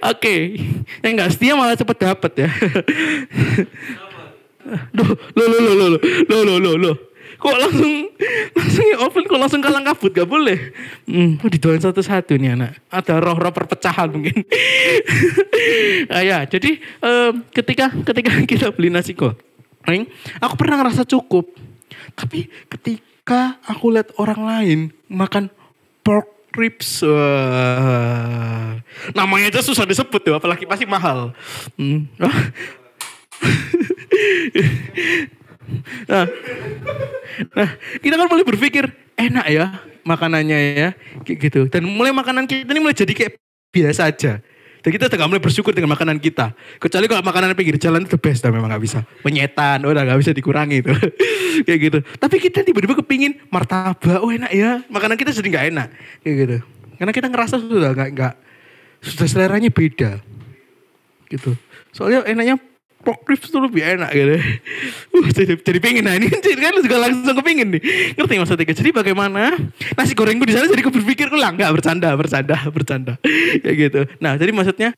Oke, yang nggak setia malah cepet dapat ya. Loh. Kok langsung ya open, kok langsung kalang kabut, gak boleh. Didoain satu-satu nih anak. Ada roh-roh perpecahan mungkin. Ya, jadi ketika kita beli nasi goreng, aku pernah ngerasa cukup. Tapi ketika aku lihat orang lain makan pork ribs, namanya aja susah disebut tuh, apalagi pasti mahal. Nah, kita kan mulai berpikir enak ya makanannya ya, kayak gitu. Dan mulai makanan kita ini mulai jadi kayak biasa aja. Dan kita udah gak mulai bersyukur dengan makanan kita. Kecuali kalau makanan pinggir jalan itu the best, memang gak bisa. Penyetan, udah gak bisa dikurangi itu. Kayak gitu. Tapi kita tiba-tiba kepingin martabak, enak ya. Makanan kita jadi gak enak. Kayak gitu. Karena kita ngerasa sudah seleranya beda. Gitu. Soalnya enaknya pork ribs tuh lebih enak gitu. Jadi pengen, nah ini kan juga langsung kepingin nih. Ngerti maksudnya? Jadi bagaimana nasi gorengku di sana jadi aku berpikir ulang, enggak bercanda. Kayak gitu. Nah, jadi maksudnya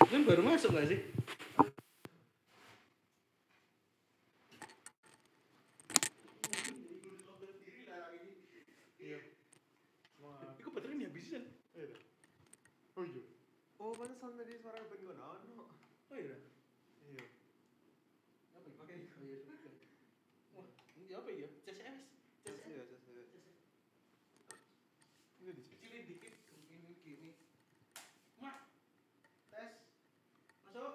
kan baru masuk gak sih? Iku baterai habisan. Oh iya. Oh, pantesan tadi suara ben kono ono. Oh iya. Iya. Apa pakai? Oh iya. Wah, ini apa ya? CSS. Iya, saya. Ini Kecilin dikit gini. Mak. Tes. Masuk.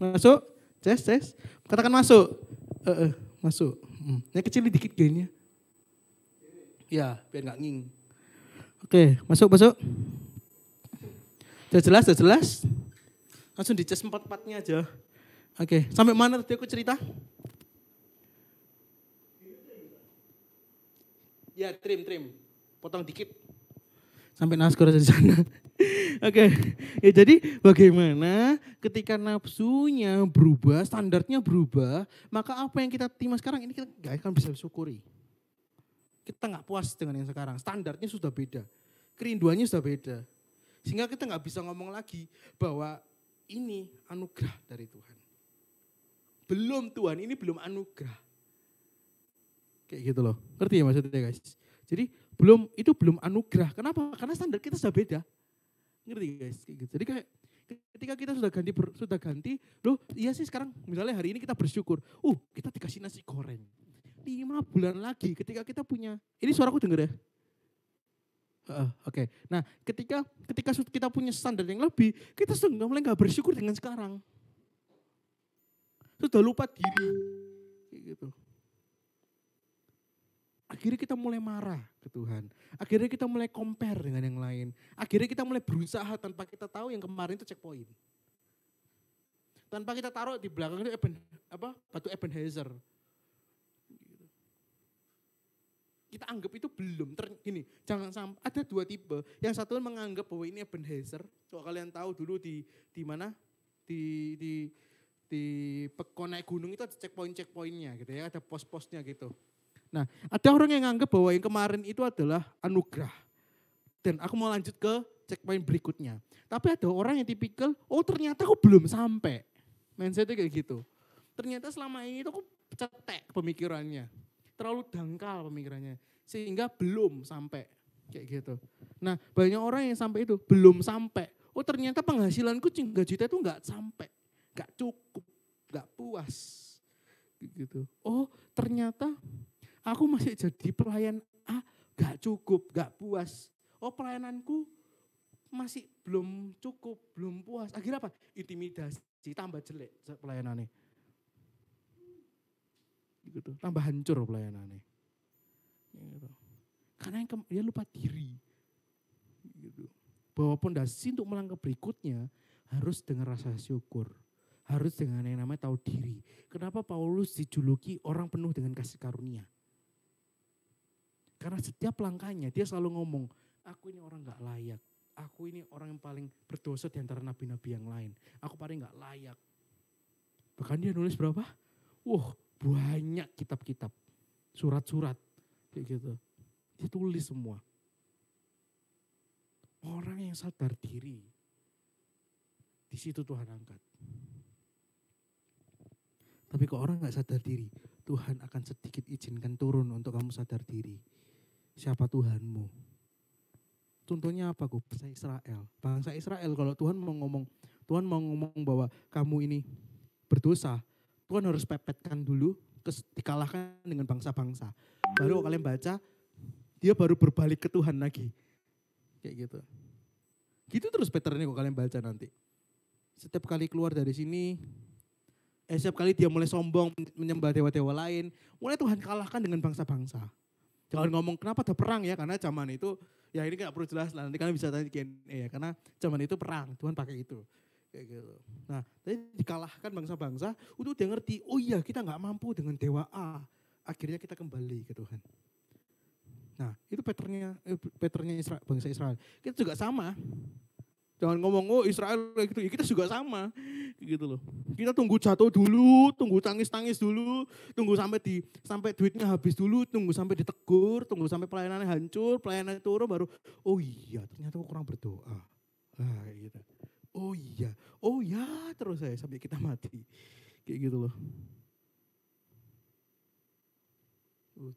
Masuk. Tes. Katakan masuk. Masuk. Yang kecil dikit gainnya. Ya, biar nggak nging. Oke, masuk. Sudah jelas. Langsung dicas 4-4-nya aja. Oke, sampai mana tadi aku cerita? Ya, trim. Potong dikit. Sampai naskor di sana. Oke, ya jadi bagaimana ketika nafsunya berubah, standarnya berubah, maka apa yang kita terima sekarang ini kita gak akan bisa syukuri. Kita gak puas dengan yang sekarang, standarnya sudah beda, kerinduannya sudah beda. Sehingga kita gak bisa ngomong lagi bahwa ini anugerah dari Tuhan. Belum Tuhan, ini belum anugerah. Kayak gitu loh, ngerti ya maksudnya guys? Jadi itu belum anugerah, kenapa? Karena standar kita sudah beda. Ngerti guys, kayak gitu. Jadi kayak ketika kita sudah ganti, loh iya sih sekarang misalnya hari ini kita bersyukur, kita dikasih nasi goreng. 5 bulan lagi ketika kita punya, ini suaraku denger ya? Oke. Nah ketika kita punya standar yang lebih, kita sudah mulai gak bersyukur dengan sekarang. Sudah lupa diri. Kayak gitu. Akhirnya kita mulai marah ke Tuhan. Akhirnya kita mulai compare dengan yang lain. Akhirnya kita mulai berusaha tanpa kita tahu yang kemarin itu checkpoint. Tanpa kita taruh di belakang itu batu Ebenezer. Kita anggap itu belum. Gini, jangan sampai ada 2 tipe. Yang satu menganggap bahwa ini Ebenezer. Kalau kalian tahu dulu di mana? Di Pekon naik gunung itu ada checkpoint-checkpointnya gitu ya. Ada pos-posnya gitu. Nah, ada orang yang menganggap bahwa yang kemarin itu adalah anugerah. Dan aku mau lanjut ke checkpoint berikutnya. Tapi ada orang yang tipikal, oh ternyata aku belum sampai. Mindsetnya kayak gitu. Ternyata selama ini tuh aku cetek pemikirannya. Terlalu dangkal pemikirannya. Sehingga belum sampai. Kayak gitu. Nah banyak orang yang sampai itu, belum sampai. Oh ternyata penghasilanku 3 juta itu gak sampai. Gak cukup, gak puas. Gitu. Oh ternyata aku masih jadi pelayan A, gak cukup, gak puas. Oh pelayananku masih belum cukup, belum puas. Akhirnya apa? Intimidasi, tambah jelek pelayanannya. Gitu. Tambah hancur pelayanannya. Gitu. Karena dia lupa diri. Gitu. Bahwa pondasi untuk melangkah berikutnya harus dengan rasa syukur. Harus dengan yang namanya tahu diri. Kenapa Paulus dijuluki orang penuh dengan kasih karunia? Karena setiap langkahnya dia selalu ngomong, aku ini orang gak layak. Aku ini orang yang paling berdosa di antara nabi-nabi yang lain. Aku paling gak layak. Bahkan dia nulis berapa? Banyak kitab-kitab. Surat-surat. Kayak gitu. Dia tulis semua. Orang yang sadar diri. Di situ Tuhan angkat. Tapi kalau orang gak sadar diri, Tuhan akan sedikit izinkan turun untuk kamu sadar diri. Siapa Tuhanmu? Contohnya apa kok? Bangsa Israel. Bangsa Israel kalau Tuhan mau ngomong bahwa kamu ini berdosa, Tuhan harus pepetkan dulu, dikalahkan dengan bangsa-bangsa. Baru kalian baca, dia baru berbalik ke Tuhan lagi. Kayak gitu. Gitu terus patternnya kok kalian baca nanti. Setiap kali keluar dari sini, setiap kali dia mulai sombong, menyembah dewa-dewa lain, mulai Tuhan kalahkan dengan bangsa-bangsa. Jangan ngomong kenapa ada perang ya, karena zaman itu, ya ini gak perlu jelas lah, nanti kalian bisa tanya ya, karena zaman itu perang, Tuhan pakai itu. Kayak gitu. Nah, tadi dikalahkan bangsa-bangsa, untuk dia ngerti, oh iya kita gak mampu dengan dewa A. Akhirnya kita kembali ke Tuhan. Nah, itu patternnya bangsa Israel. Kita juga sama. Jangan ngomong, oh Israel kayak gitu, ya kita juga sama. Gitu loh. Kita tunggu jatuh dulu, tunggu tangis-tangis dulu, tunggu sampai duitnya habis dulu, tunggu sampai ditegur, tunggu sampai pelayanannya hancur, pelayanannya turun baru, oh iya ternyata aku kurang berdoa. Nah kayak gitu. Oh iya terus saya sampai kita mati. Kayak gitu loh.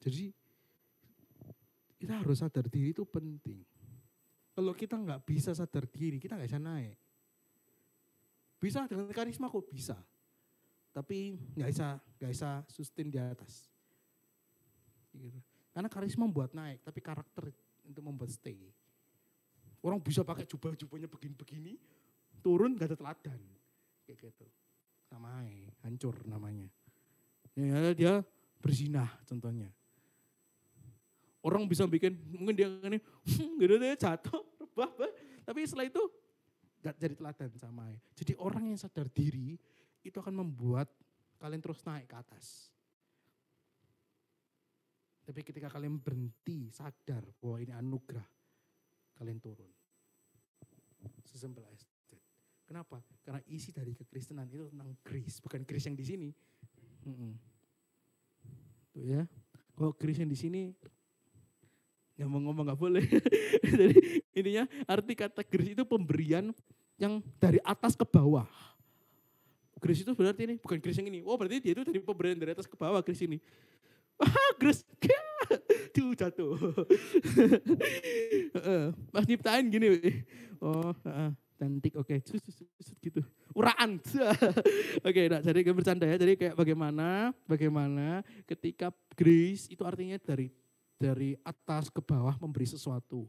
Jadi kita harus sadar diri itu penting. Kalau kita nggak bisa sadar diri, kita nggak bisa naik. Bisa dengan karisma kok bisa, tapi nggak bisa sustain di atas. Gitu. Karena karisma membuat naik, tapi karakter untuk membuat stay. Orang bisa pakai jubahnya begini-begini, turun gak ada teladan, kayak gitu. Sama hancur namanya. Ya, dia berzinah contohnya. Orang bisa bikin, mungkin dia ini, gitu dia jatuh, rebah, tapi setelah itu gak jadi teladan sama. Jadi orang yang sadar diri, itu akan membuat kalian terus naik ke atas. Tapi ketika kalian berhenti, sadar bahwa ini anugerah, kalian turun. Sesimpel as that. Kenapa? Karena isi dari kekristenan itu tentang grace, bukan grace yang di sini. Tuh ya, kalau grace yang di sini, ngomong gak boleh. Jadi intinya arti kata grace itu pemberian yang dari atas ke bawah. Grace itu berarti ini, bukan grace yang ini. Oh berarti dia itu dari pemberian dari atas ke bawah grace ini. Grace, tuh jatuh. Pas nyiptain gini. Cantik, oke. Gitu. Uraan. Oke, nah, jadi bercanda ya. Jadi kayak bagaimana ketika grace itu artinya dari atas ke bawah memberi sesuatu.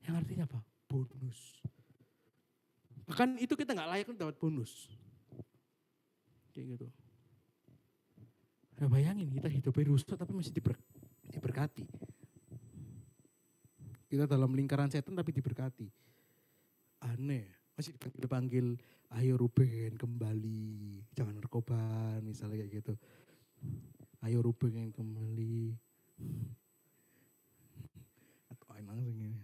Yang artinya apa? Bonus. Bahkan itu kita gak layak dapat bonus. Kayak gitu. Nah bayangin kita hidupnya rusak tapi masih diberkati. Kita dalam lingkaran setan tapi diberkati. Aneh. Masih dipanggil, ayo Ruben kembali. Jangan narkoba misalnya kayak gitu. Ayo Ruben kembali. Atau langsung ini.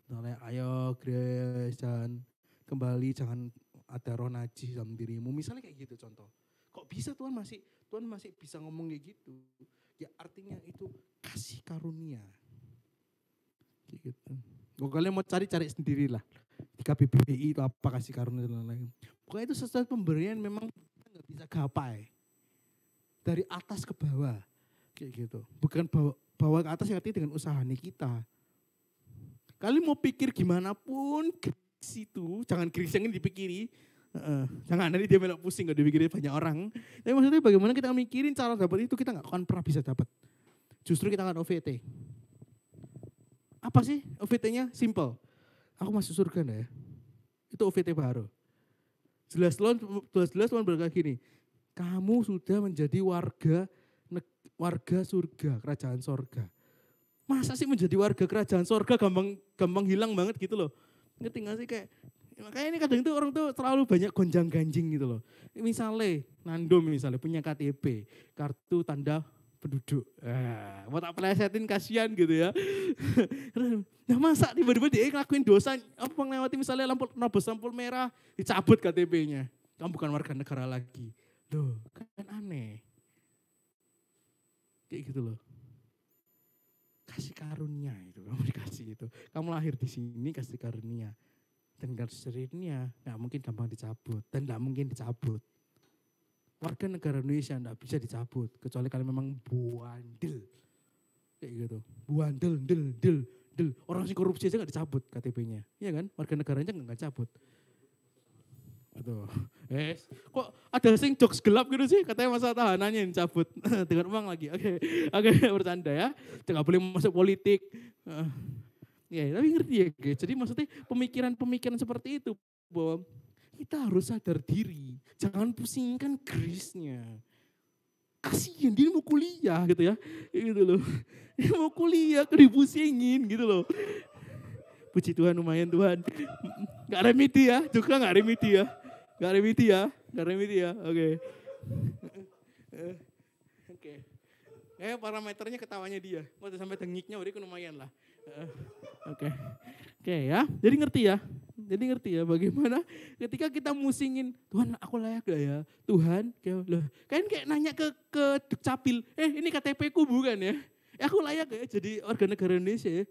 Misalnya, ayo Grace jangan kembali, jangan ada roh najis dalam dirimu. Misalnya kayak gitu contoh. Kok bisa Tuhan masih bisa ngomong kayak gitu? Ya artinya itu kasih karunia. gitu. Kalau kalian mau cari sendirilah. Di KBBI itu apa kasih karunia dan lain-lain. Pokoknya itu sesuatu pemberian memang kita nggak bisa gapai. Dari atas ke bawah. Kayak gitu. Bukan bawah ke atas yang artinya dengan usaha nih kita. Kalian mau pikir gimana pun grace itu, jangan grace yang ini dipikiri. Jangan nanti dia melok pusing kalau dipikirin banyak orang. Tapi maksudnya bagaimana kita mikirin cara dapat itu kita nggak akan pernah bisa dapat. Justru kita akan OVT. Apa sih OVT-nya? Simple. Aku masuk surga enggak ya? Itu OVT baru. Jelas Tuhan berkata gini, kamu sudah menjadi warga surga, kerajaan surga. Masa sih menjadi warga kerajaan surga gampang hilang banget gitu loh. Ngerti gak sih kayak ini kadang itu orang tuh terlalu banyak gonjang ganjing gitu loh. Misalnya Nando punya KTP, kartu tanda penduduk. Mau tak pelesetin kasihan gitu ya. Nah masa tiba-tiba dia ngelakuin dosa, apa melewati misalnya lampu merah, dicabut KTP-nya. Kamu bukan warga negara lagi. Loh kan aneh. Kayak gitu loh. Kasih karunia itu, kamu dikasih itu. Kamu lahir di sini kasih karunia. Dan karunia gak mungkin gampang dicabut. Dan gak mungkin dicabut. Warga negara Indonesia enggak bisa dicabut kecuali kalian memang buandel. Kayak gitu. Buandel, del. Orang sing korupsi aja enggak dicabut KTP-nya. Iya kan? Warga negaranya enggak cabut. Aduh. Kok ada sing jokes gelap gitu sih? Katanya masa tahanannya yang cabut dengan uang lagi. Oke, bercanda ya. Enggak boleh masuk politik. Ya, tapi ngerti ya, guys. Jadi maksudnya pemikiran seperti itu bahwa kita harus sadar diri, jangan pusingkan grace-nya. Kasihan dia mau kuliah gitu ya, gitu loh. Dia mau kuliah, dipusingin gitu loh. Puji Tuhan lumayan Tuhan. Gak remedi ya, juga gak remedi ya. Oke. Parameternya ketawanya dia. Mau sampai dengiknya udah lumayan lah. Oke ya. Jadi ngerti ya bagaimana ketika kita musingin, Tuhan aku layak gak ya? Tuhan, kayak nanya ke Dukcapil, ini KTP ku bukan ya? Aku layak gak ya jadi warga negara Indonesia ya?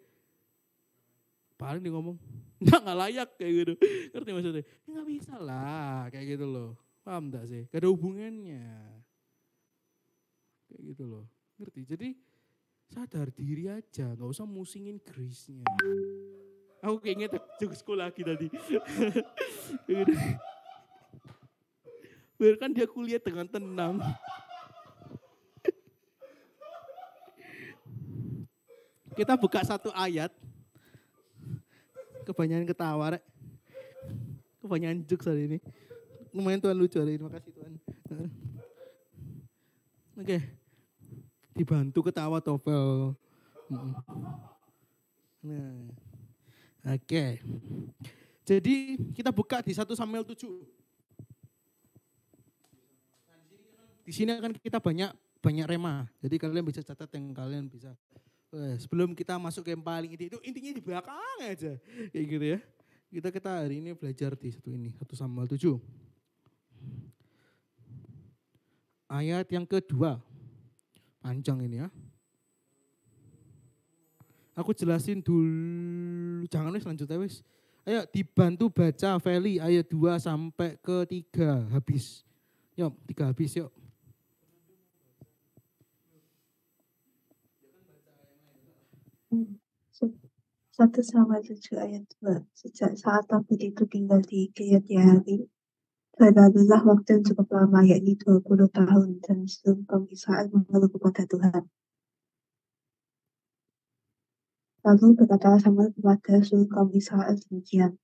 Paling dia ngomong, nggak layak kayak gitu. Ngerti maksudnya? Ya nggak bisa lah kayak gitu loh. Paham gak sih? Gak ada hubungannya. Kayak gitu loh. Ngerti? Jadi sadar diri aja, nggak usah musingin grace-nya. Aku keinget jokesku lagi tadi. Biarkan dia kuliah dengan tenang. Kita buka satu ayat. Kebanyakan ketawa, rek. Kebanyakan jokes hari ini. Lumayan Tuhan lucu hari ini, makasih Tuhan. Oke. Dibantu ketawa Topel. Nah. Oke. Jadi kita buka di 1 Samuel 7. Di sini kan kita banyak rema. Jadi kalian bisa catat yang kalian bisa. Sebelum kita masuk ke yang paling itu intinya di belakang aja. Kayak gitu ya. Kita hari ini belajar di 1 Samuel 7. Ayat yang kedua. Panjang ini ya. Aku jelasin dulu, jangan wis lanjut ya wis. Ayo dibantu baca Feli ayat 2 sampai ke 3 habis. Yuk, 3 habis yuk. 1 Samuel 7 ayat 2. Sejak saat Daud itu tinggal di Kiryat Yearim, berlalulah waktu yang cukup lama, yakni 20 tahun, dan seluruh kaum Israel mengeluh kepada Tuhan. Lalu berkata Samuel kepada seluruh kaum Israel demikian,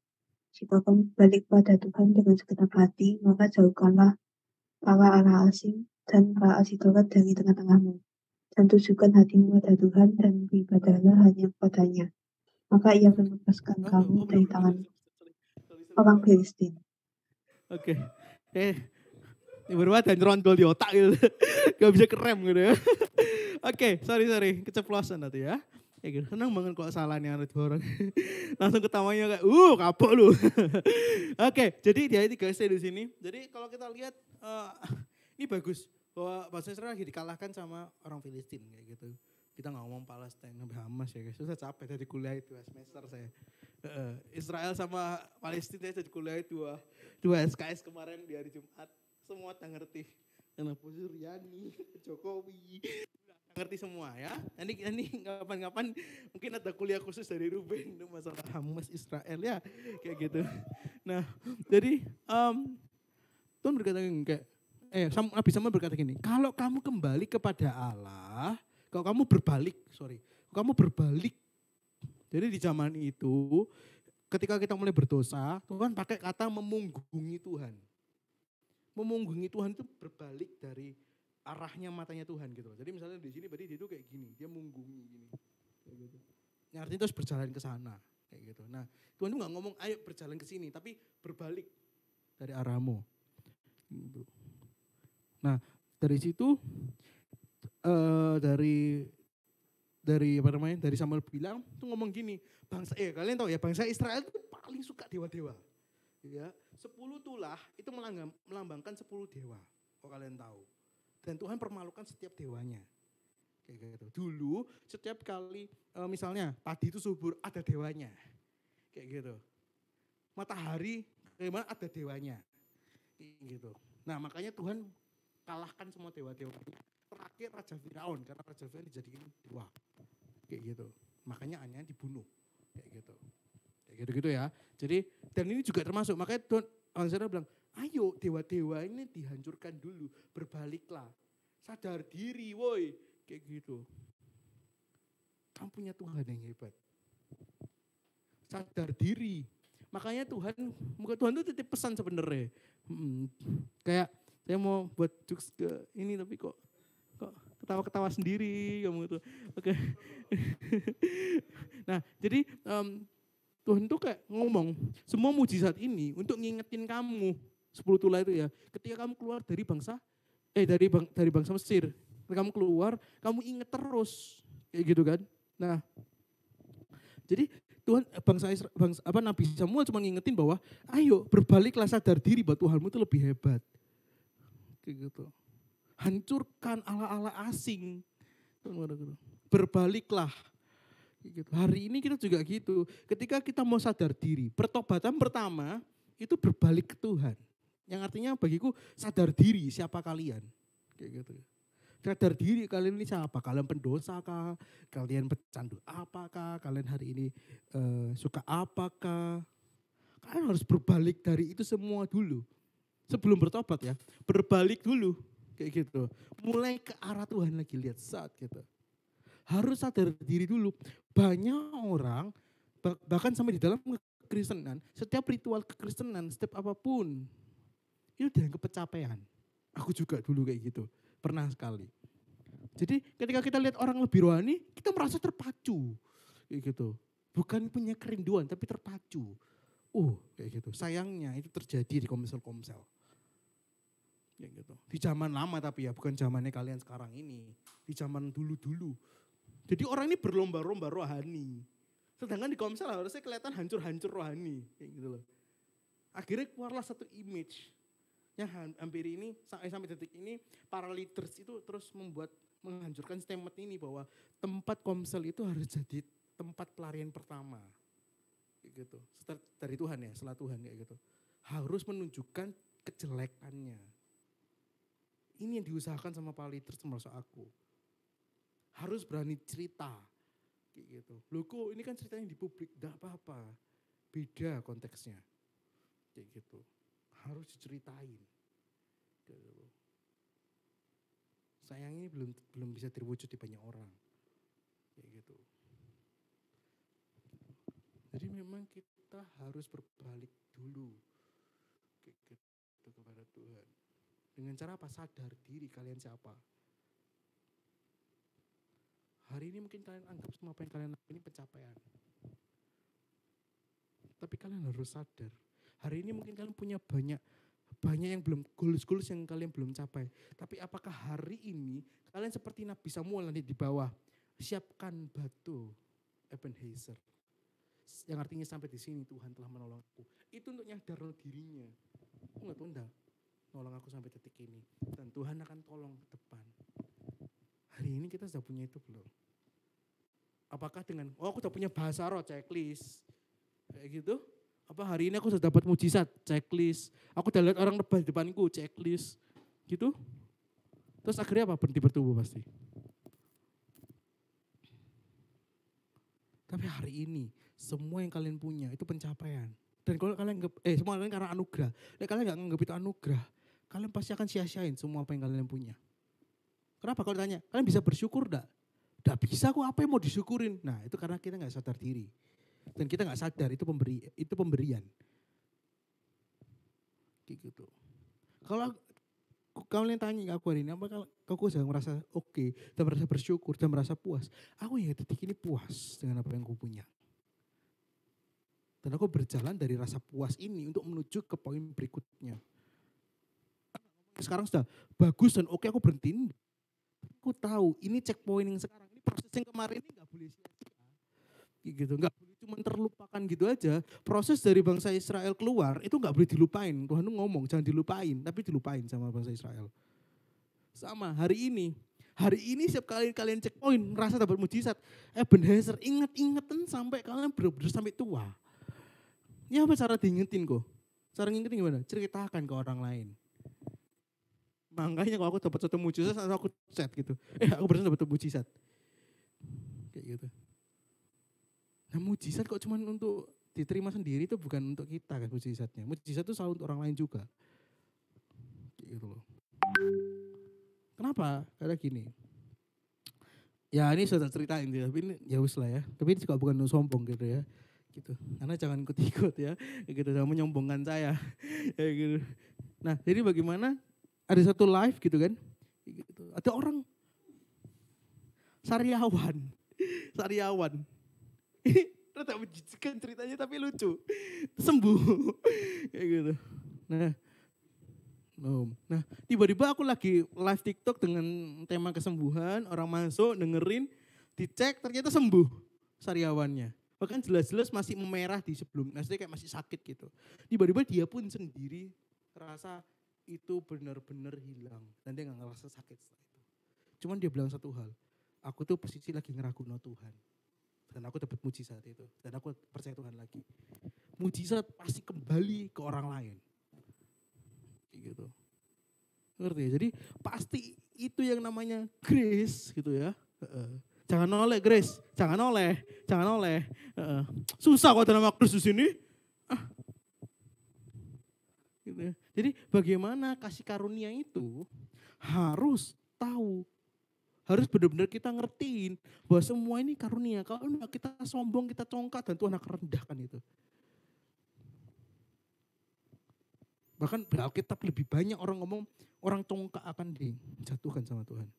jika kamu balik kepada Tuhan dengan segenap hati, maka jauhkanlah para Allah asing dan para Asitoret dari tengah-tengahmu, dan tujukan hatimu pada Tuhan dan beribadahlah hanya kepadanya. Maka ia akan melepaskan kamu dari tangan orang Filistin. Oke. Berubah dan rondol di otak gitu. Gak bisa kerem gitu ya. Oke, sorry. Keceplosan nanti ya. Ya gitu, senang banget kalau salahnya ada 2 orang. Langsung ketawanya kayak, kapok lu. Oke, jadi dia 3 di sini. Jadi kalau kita lihat, ini bagus. Bahwa bangsa Israel lagi dikalahkan sama orang Filistin kayak gitu. Kita nggak ngomong Palestina sampai Hamas ya guys. Susah capek dari kuliah itu semester saya. Israel sama Palestina saya jadi kuliah dua SKS kemarin di hari Jumat. Semua tak ngerti. Karena Bu Suryani, Jokowi, ngerti semua ya. Nanti kapan-kapan mungkin ada kuliah khusus dari Ruben untuk masalah Hamas Israel ya kayak gitu. Nah jadi Tuhan berkata kayak Nabi Samuel berkata gini, kalau kamu kembali kepada Allah, kalau kamu berbalik, jadi di zaman itu ketika kita mulai berdosa, Tuhan pakai kata memunggungi Tuhan. Memunggungi Tuhan itu berbalik dari arahnya matanya Tuhan gitu. Jadi misalnya di sini berarti dia itu kayak gini, dia menggungi gini. Kayak gitu. Yang artinya terus berjalan ke sana kayak gitu. Nah, Tuhan itu enggak ngomong ayo berjalan ke sini, tapi berbalik dari arahmu. Gitu. Nah, dari situ dari Samuel bilang tuh ngomong gini, kalian tahu ya bangsa Israel itu paling suka dewa-dewa. Ya, 10 tulah itu melambangkan 10 dewa. Kalau kalian tahu. Dan Tuhan permalukan setiap dewanya. Kayak gitu. Dulu setiap kali misalnya padi itu subur ada dewanya. Kayak gitu. Matahari gimana ada dewanya. Kayak gitu. Nah, makanya Tuhan kalahkan semua dewa-dewa. Terakhir Raja Firaun karena Raja Firaun dijadikan dewa. Kayak gitu. Makanya Anya dibunuh. Kayak gitu. Kayak gitu-gitu ya. Jadi dan ini juga termasuk makanya Tuhan Allah bilang, ayo dewa-dewa ini dihancurkan dulu, berbaliklah. Sadar diri woi, kayak gitu. Kamu punya Tuhan yang hebat. Sadar diri. Makanya Tuhan itu titip pesan sebenarnya. Kayak saya mau buat jokes ke ini tapi kok ketawa-ketawa sendiri kamu itu. Oke. Nah, jadi Tuhan tuh kayak ngomong, semua mujizat ini untuk ngingetin kamu 10 tulah itu ya. Ketika kamu keluar dari dari bangsa Mesir, ketika kamu keluar, kamu inget terus kayak gitu kan. Nah, jadi Tuhan Nabi Samuel cuma ngingetin bahwa ayo berbaliklah sadar diri bahwa Tuhanmu itu lebih hebat. Kayak gitu. Hancurkan ala-ala asing. Berbaliklah. Gitu. Hari ini kita juga gitu. Ketika kita mau sadar diri, pertobatan pertama itu berbalik ke Tuhan. Yang artinya bagiku sadar diri siapa kalian. Kayak gitu. Sadar diri kalian ini siapa? Kalian pendosa kah? Kalian pecandu apakah? Kalian hari ini suka apakah? Kalian harus berbalik dari itu semua dulu. Sebelum bertobat ya, berbalik dulu. Kayak gitu. Mulai ke arah Tuhan lagi lihat saat gitu. Harus sadar diri dulu. Banyak orang bahkan sampai di dalam kekristenan, setiap ritual kekristenan, setiap apapun itu dianggap pencapaian. Aku juga dulu kayak gitu, pernah sekali. Jadi ketika kita lihat orang lebih rohani, kita merasa terpacu, kayak gitu. Bukan punya kerinduan, tapi terpacu. Kayak gitu. Sayangnya itu terjadi di komsel-komsel. Kayak gitu. Di zaman lama tapi ya, bukan zamannya kalian sekarang ini. Di zaman dulu-dulu. Jadi orang ini berlomba-lomba rohani. Sedangkan di komsel harusnya kelihatan hancur-hancur rohani. Kayak gitu loh. Akhirnya keluarlah satu image. Yang hampir ini, sampai detik ini, para leaders itu terus menghancurkan statement ini bahwa tempat komsel itu harus jadi tempat pelarian pertama. Kayak gitu. Dari Tuhan ya, setelah Tuhan kayak gitu. Harus menunjukkan kejelekannya. Ini yang diusahakan sama para leaders termasuk aku. Harus berani cerita. Kayak gitu. Loh kok ini kan ceritanya di publik. Enggak apa-apa. Beda konteksnya. Kayak gitu. Harus diceritain. Kayak gitu. Sayangnya belum bisa terwujud di banyak orang. Kayak gitu. Jadi memang kita harus berbalik dulu. Kayak gitu kepada Tuhan. Dengan cara apa? Sadar diri kalian siapa. Hari ini mungkin kalian anggap semua apa yang kalian lakukan ini pencapaian. Tapi kalian harus sadar. Hari ini mungkin kalian punya banyak yang belum, goals yang kalian belum capai. Tapi apakah hari ini kalian seperti Nabi Samuel nanti di bawah. Siapkan batu Ebenezer. Yang artinya sampai di sini Tuhan telah menolong aku. Itu untuk nyadar dirinya. Aku enggak nolong aku sampai detik ini. Dan Tuhan akan tolong ke depan. Hari ini kita sudah punya itu belum? Apakah dengan, oh aku udah punya bahasa roh, checklist. Kayak gitu. Apa hari ini aku sudah dapat mujizat, checklist. Aku udah lihat orang lebah di depanku, checklist. Gitu. Terus akhirnya apa? Berhenti bertumbuh pasti. Tapi hari ini, semua yang kalian punya itu pencapaian. Dan kalau kalian semua kalian karena anugerah. Dan kalian gak nganggap itu anugerah, kalian pasti akan sia-siain semua apa yang kalian punya. Kenapa kalau ditanya, kalian bisa bersyukur enggak? Enggak bisa kok, apa yang mau disyukurin? Nah itu karena kita gak sadar diri. Dan kita gak sadar itu pemberian. Kayak gitu. Kalau kalian tanya aku hari ini, apa kalau aku sudah merasa oke, dan merasa bersyukur, dan merasa puas. Aku ya detik ini puas dengan apa yang aku punya. Dan aku berjalan dari rasa puas ini untuk menuju ke poin berikutnya. Sekarang sudah bagus dan oke, aku berhentiin. Aku tahu ini checkpoint yang sekarang, ini proses yang kemarin ini gak boleh sia-sia. Gitu, gak boleh cuma terlupakan gitu aja. Proses dari bangsa Israel keluar itu gak boleh dilupain. Tuhan tuh ngomong jangan dilupain, tapi dilupain sama bangsa Israel. Sama hari ini setiap kali kalian checkpoint merasa dapat mujizat, Ebenezer ingat-ingatan sampai kalian benar-benar sampai tua. Ya apa cara diingetin kok? Cara ngingetin gimana? Ceritakan ke orang lain. Makanya kalau aku dapat satu mujizat, aku chat gitu. Aku barusan dapat mujizat. Kayak gitu. Nah mujizat kok cuma untuk diterima sendiri, itu bukan untuk kita kan mujizatnya. Mujizat itu selalu untuk orang lain juga. Kayak gitu loh. Kenapa? Karena gini. Ya ini sudah ceritain gitu, tapi ini ya wis lah ya. Tapi ini juga bukan sombong gitu ya. Gitu. Karena jangan ikut-ikut ya. Gitu, jangan menyombongkan saya. Ya gitu. Nah jadi bagaimana? Ada satu live gitu kan. Gitu. Ada orang Sariawan. Ini rada menjijikan ceritanya tapi lucu. Sembuh. Kayak gitu. Nah, tiba-tiba aku lagi live TikTok dengan tema kesembuhan, orang masuk dengerin, dicek ternyata sembuh sariawannya. Bahkan jelas-jelas masih memerah di sebelum, maksudnya kayak masih sakit gitu. Tiba-tiba dia pun sendiri rasa itu benar-benar hilang dan dia gak ngerasa sakit setelah itu. Cuman dia bilang satu hal, aku tuh posisi lagi ngeraguin Tuhan. Dan aku dapat mujizat itu. Dan aku percaya Tuhan lagi. Mujizat pasti kembali ke orang lain. Gitu. Ngerti ya? Jadi pasti itu yang namanya grace gitu ya. Jangan oleh grace. Jangan oleh. Susah kok ada nama grace di sini. Gitu ya. Jadi bagaimana kasih karunia itu harus tahu. Harus benar-benar kita ngertiin bahwa semua ini karunia. Kalau enggak kita sombong, kita congkak dan Tuhan akan rendahkan itu. Bahkan di Alkitab lebih banyak orang ngomong orang congkak akan dijatuhkan sama Tuhan.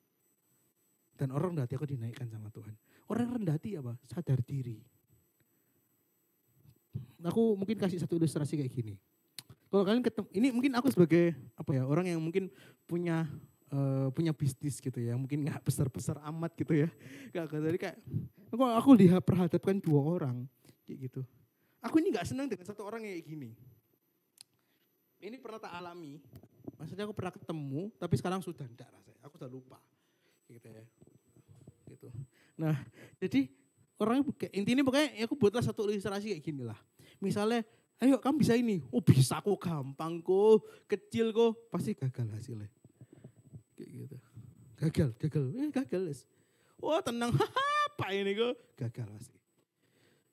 Dan orang rendah hati akan dinaikkan sama Tuhan. Orang rendah hati apa? Sadar diri. Aku mungkin kasih satu ilustrasi kayak gini. Kalau kalian ketemu, ini mungkin aku sebagai orang yang mungkin punya bisnis gitu ya, mungkin nggak besar-besar amat gitu ya. Jadi kayak aku diperhadapkan dua orang kayak gitu. Aku ini nggak senang dengan satu orang kayak gini. Ini pernah tak alami. Maksudnya aku pernah ketemu, tapi sekarang sudah enggak rasanya. Aku sudah lupa. Gitu ya. Gitu. Nah, jadi orangnya intinya pokoknya aku buatlah satu ilustrasi kayak gini lah. Misalnya, ayo kamu bisa ini. Oh bisa kok, gampang kok, kecil kok. Pasti gagal hasilnya. Kayak gitu. Gagal. Wah tenang, apa ini kok. Gagal pasti.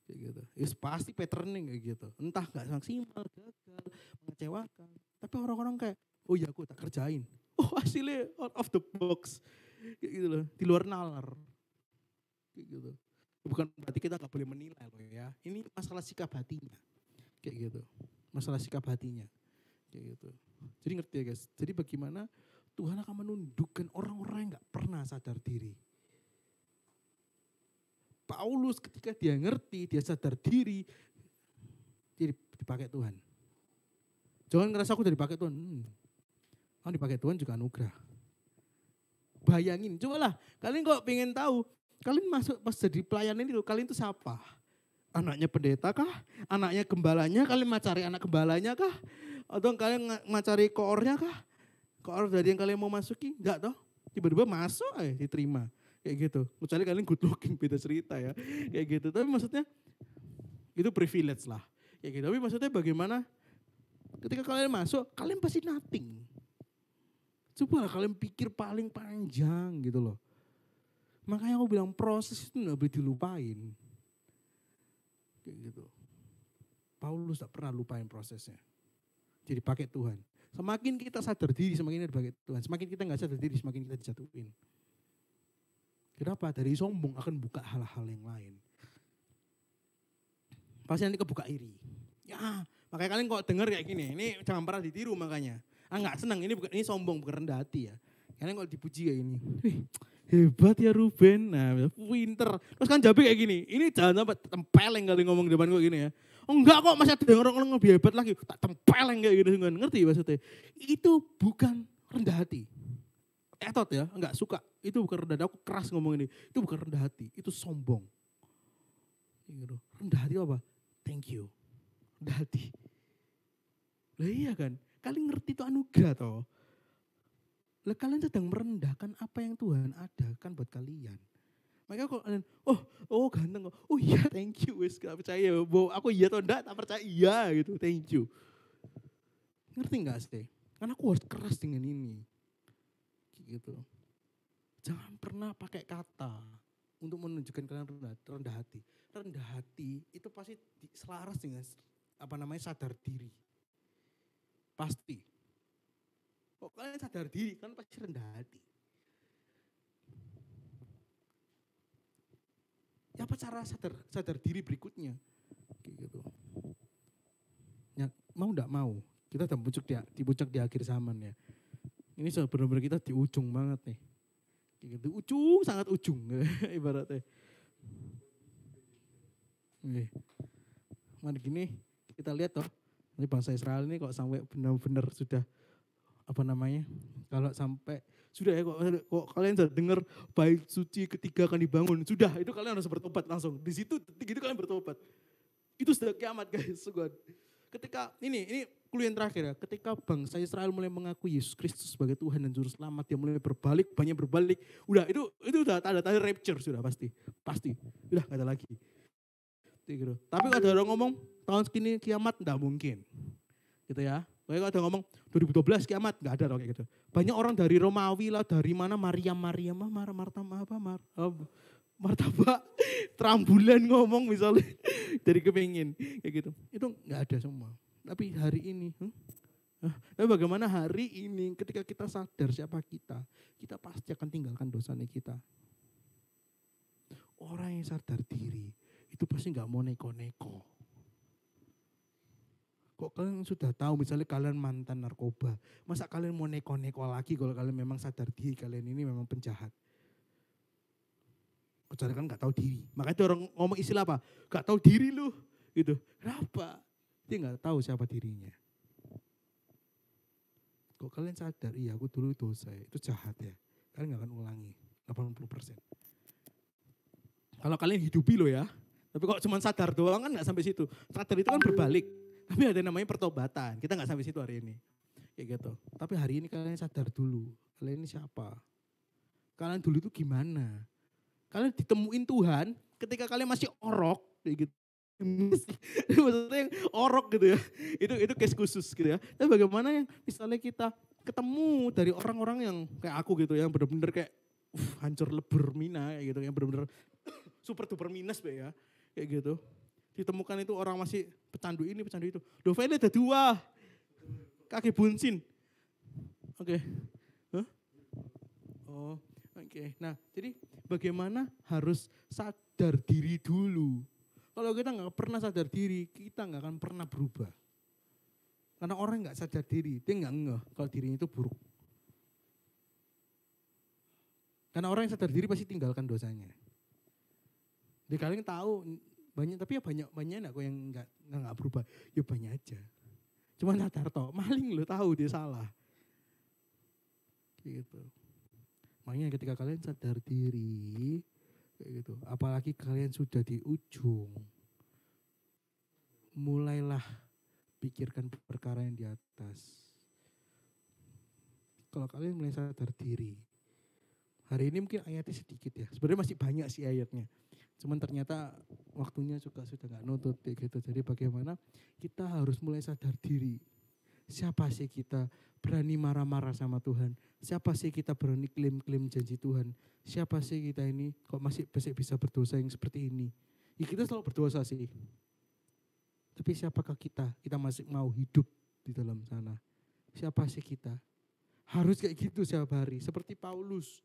Kayak gitu. Yes, pasti patternnya kayak gitu. Entah gak maksimal, gagal, mengecewakan. Tapi orang-orang kayak, oh ya aku tak kerjain. Oh hasilnya out of the box. Kayak gitu loh, di luar nalar. Kayak gitu. Bukan berarti kita gak boleh menilai loh ya. Ini masalah sikap hatinya. Kayak gitu. Masalah sikap hatinya. Kayak gitu. Jadi ngerti ya guys. Jadi bagaimana Tuhan akan menundukkan orang-orang yang gak pernah sadar diri. Paulus ketika dia ngerti, dia sadar diri, dia dipakai Tuhan. Jangan ngerasa aku udah dipakai Tuhan. Kalau dipakai Tuhan juga anugerah. Bayangin, cobalah. Kalian kok pengen tahu, kalian masuk pas jadi pelayanan itu, kalian itu siapa? Anaknya pendeta kah? Anaknya gembalanya? Kalian mau cari anak gembalanya kah? Atau kalian mau cari koornya kah? Koor dari yang kalian mau masuki? Enggak toh. Tiba-tiba masuk diterima. Kayak gitu. Kecuali kalian good looking, beda cerita ya. Kayak gitu. Tapi maksudnya itu privilege lah. Kayak gitu. Tapi maksudnya bagaimana ketika kalian masuk, kalian pasti nothing. Coba lah kalian pikir paling panjang gitu loh. Makanya aku bilang proses itu gak boleh dilupain. Kayak gitu. Paulus tak pernah lupain prosesnya. Jadi pakai Tuhan. Semakin kita sadar diri, semakin kita dipakai Tuhan. Semakin kita gak sadar diri, semakin kita dijatuhin. Kenapa? Dari sombong akan buka hal-hal yang lain. Pasti nanti kebuka iri. Ya, makanya kalian kok dengar kayak gini, ini jangan pernah ditiru makanya. Enggak senang, ini sombong, bukan rendah hati ya. Kalian kalau dipuji kayak ini, wih, hebat ya Ruben, nah pinter. Terus kan Jabe kayak gini, ini jangan sampai tempeleng kali ngomong di depan gue gini ya. Oh enggak kok, masih ada orang lebih hebat lagi, tak tempeleng kayak gitu, ngerti maksudnya. Itu bukan rendah hati. Etot ya, enggak suka. Itu bukan rendah hati, aku keras ngomong ini. Itu bukan rendah hati, itu sombong. Gitu. Rendah hati apa? Thank you. Rendah hati. Lah iya kan, kalian ngerti itu anugerah toh. Lah kalian sedang merendahkan apa yang Tuhan adakan buat kalian. Makanya kalau kalian, oh ganteng kok. Oh iya, thank you. Wes gak percaya, aku iya atau enggak, tak percaya iya gitu, thank you. Ngerti enggak sih? Karena aku harus keras dengan ini. Gitu. Jangan pernah pakai kata untuk menunjukkan kalian rendah hati. Rendah hati itu pasti selaras dengan sadar diri. Pasti. Kok kalian sadar diri kan pasti rendah hati. Ya apa cara sadar diri berikutnya? Kayak gitu. Ya, mau enggak mau, kita udah di puncak di akhir zaman ya. Ini benar-benar kita di ujung banget nih. Kayak gitu, ujung, sangat ujung ibaratnya. Oke. Mari gini, kita lihat toh. Ini bangsa Israel ini kok sampai benar-benar sudah kalau sampai sudah ya kok kalian sudah dengar bait suci ketiga akan dibangun. Sudah, itu kalian harus bertobat langsung. Di situ detik itu kalian bertobat. Itu sudah kiamat guys, Ketika ini clue yang terakhir ya, ketika bangsa Israel mulai mengakui Yesus Kristus sebagai Tuhan dan Juru Selamat, dia mulai banyak berbalik. Udah, itu udah tanda-tanda rapture sudah pasti. Udah gak ada lagi. Gitu. Tapi kalau ada orang ngomong tahun segini kiamat, enggak mungkin. Gitu ya. Kalau ada ngomong 2012 kiamat, enggak ada kayak gitu. Banyak orang dari Romawi lah, dari mana martabak, terambulan ngomong misalnya dari kepingin kayak gitu. Itu enggak ada semua. Tapi hari ini, tapi bagaimana hari ini ketika kita sadar siapa kita pasti akan tinggalkan dosanya kita. Orang yang sadar diri itu pasti nggak mau neko-neko. Kok kalian sudah tahu misalnya kalian mantan narkoba, masa kalian mau neko-neko lagi kalau kalian memang sadar diri kalian ini memang penjahat? Kecuali kan nggak tahu diri. Makanya itu orang ngomong istilah apa? Nggak tahu diri lu, gitu. Kenapa? Dia nggak tahu siapa dirinya. Kok kalian sadar, iya aku dulu dosa, itu jahat ya. Kalian nggak akan ulangi 80%. Kalau kalian hidupi lo ya. Tapi kok cuma sadar doang kan gak sampai situ. Sadar itu kan berbalik. Tapi ada namanya pertobatan. Kita gak sampai situ hari ini. Kayak gitu. Tapi hari ini kalian sadar dulu. Kalian ini siapa? Kalian dulu itu gimana? Kalian ditemuin Tuhan ketika kalian masih orok. Kayak gitu. Maksudnya yang orok gitu ya. Itu case khusus gitu ya. Tapi bagaimana yang misalnya kita ketemu dari orang-orang yang kayak aku gitu. Yang benar-benar kayak hancur lebur mina kayak gitu. Yang benar-benar super duper minus ya. Kayak gitu. Ditemukan itu orang masih pecandu ini, pecandu itu. Dovele ada 2. Kaki bunsin. Oke. Huh? Oh, oke. Nah, jadi bagaimana harus sadar diri dulu. Kalau kita nggak pernah sadar diri, kita nggak akan pernah berubah. Karena orang nggak sadar diri, dia nggak ngeh kalau dirinya itu buruk. Karena orang yang sadar diri pasti tinggalkan dosanya. Jadi kalian tahu banyak, tapi ya banyak kok yang nggak berubah. Ya banyak aja. Cuma sadar toh, maling lo tahu dia salah. Gitu. Makanya ketika kalian sadar diri, kayak gitu. Apalagi kalian sudah di ujung, mulailah pikirkan perkara yang di atas. Kalau kalian mulai sadar diri, Hari ini mungkin ayatnya sedikit ya. Sebenarnya masih banyak sih ayatnya. Cuman ternyata waktunya juga sudah nggak nutut kayak gitu. Jadi bagaimana kita harus mulai sadar diri. Siapa sih kita berani marah-marah sama Tuhan? Siapa sih kita berani klaim-klaim janji Tuhan? Siapa sih kita ini kok masih bisa berdosa yang seperti ini? Ya kita selalu berdosa sih. Tapi siapakah kita? Kita masih mau hidup di dalam sana. Siapa sih kita? Harus kayak gitu setiap hari. Seperti Paulus.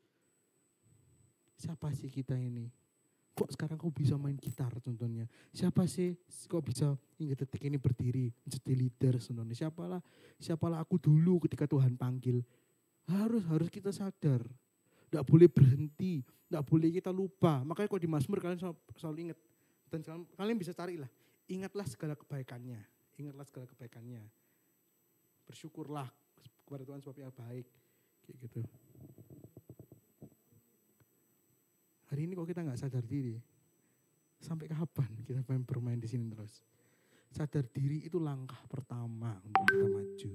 Siapa sih kita ini? Kok sekarang kau bisa main gitar contohnya? Siapa sih kok bisa hingga detik ini berdiri menjadi leader contohnya? Siapalah aku dulu ketika Tuhan panggil. Harus kita sadar. Tidak boleh berhenti, tidak boleh kita lupa. Makanya kalau di Mazmur kalian selalu ingat. Dan kalian bisa carilah. Ingatlah segala kebaikannya. Ingatlah segala kebaikannya. Bersyukurlah kepada Tuhan sebab ia baik. Kayak gitu. Hari ini kok kita nggak sadar diri, sampai kapan kita main bermain di sini terus? Sadar diri itu langkah pertama untuk kita maju.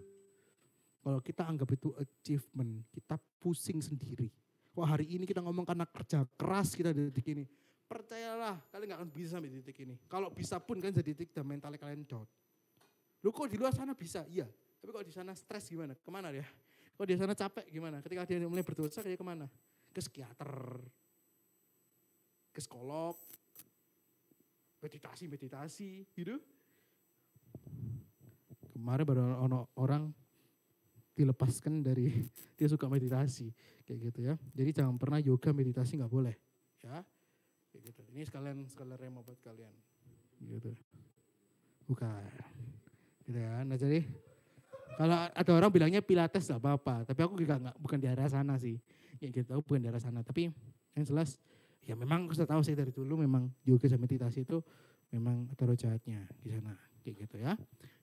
Kalau kita anggap itu achievement, kita pusing sendiri. Kok hari ini kita ngomong karena kerja keras kita di titik ini. Percayalah, kalian nggak akan bisa sampai di titik ini. Kalau bisa pun kan jadi titik dan mentalnya kalian down. Lu kok di luar sana bisa? Iya. Tapi kalau di sana stres gimana? Kemana dia? Kalau di sana capek gimana? Ketika dia mulai berdosa kayak kemana? Ke psikiater. Ke psikolog, meditasi gitu. Kemarin baru orang dilepaskan dari dia suka meditasi kayak gitu ya. Jadi jangan pernah yoga meditasi nggak boleh ya. Kayak gitu. Ini sekalian rema buat kalian. Gitu. Bukan. Gitu ya. Nah jadi kalau ada orang bilangnya pilates nggak apa-apa, tapi aku juga bukan di arah sana sih. Kayak gitu, aku bukan di arah sana. Tapi yang jelas ya memang aku sudah tahu sih dari dulu memang yoga dan meditasi itu memang ada roh jahatnya di sana kayak gitu ya.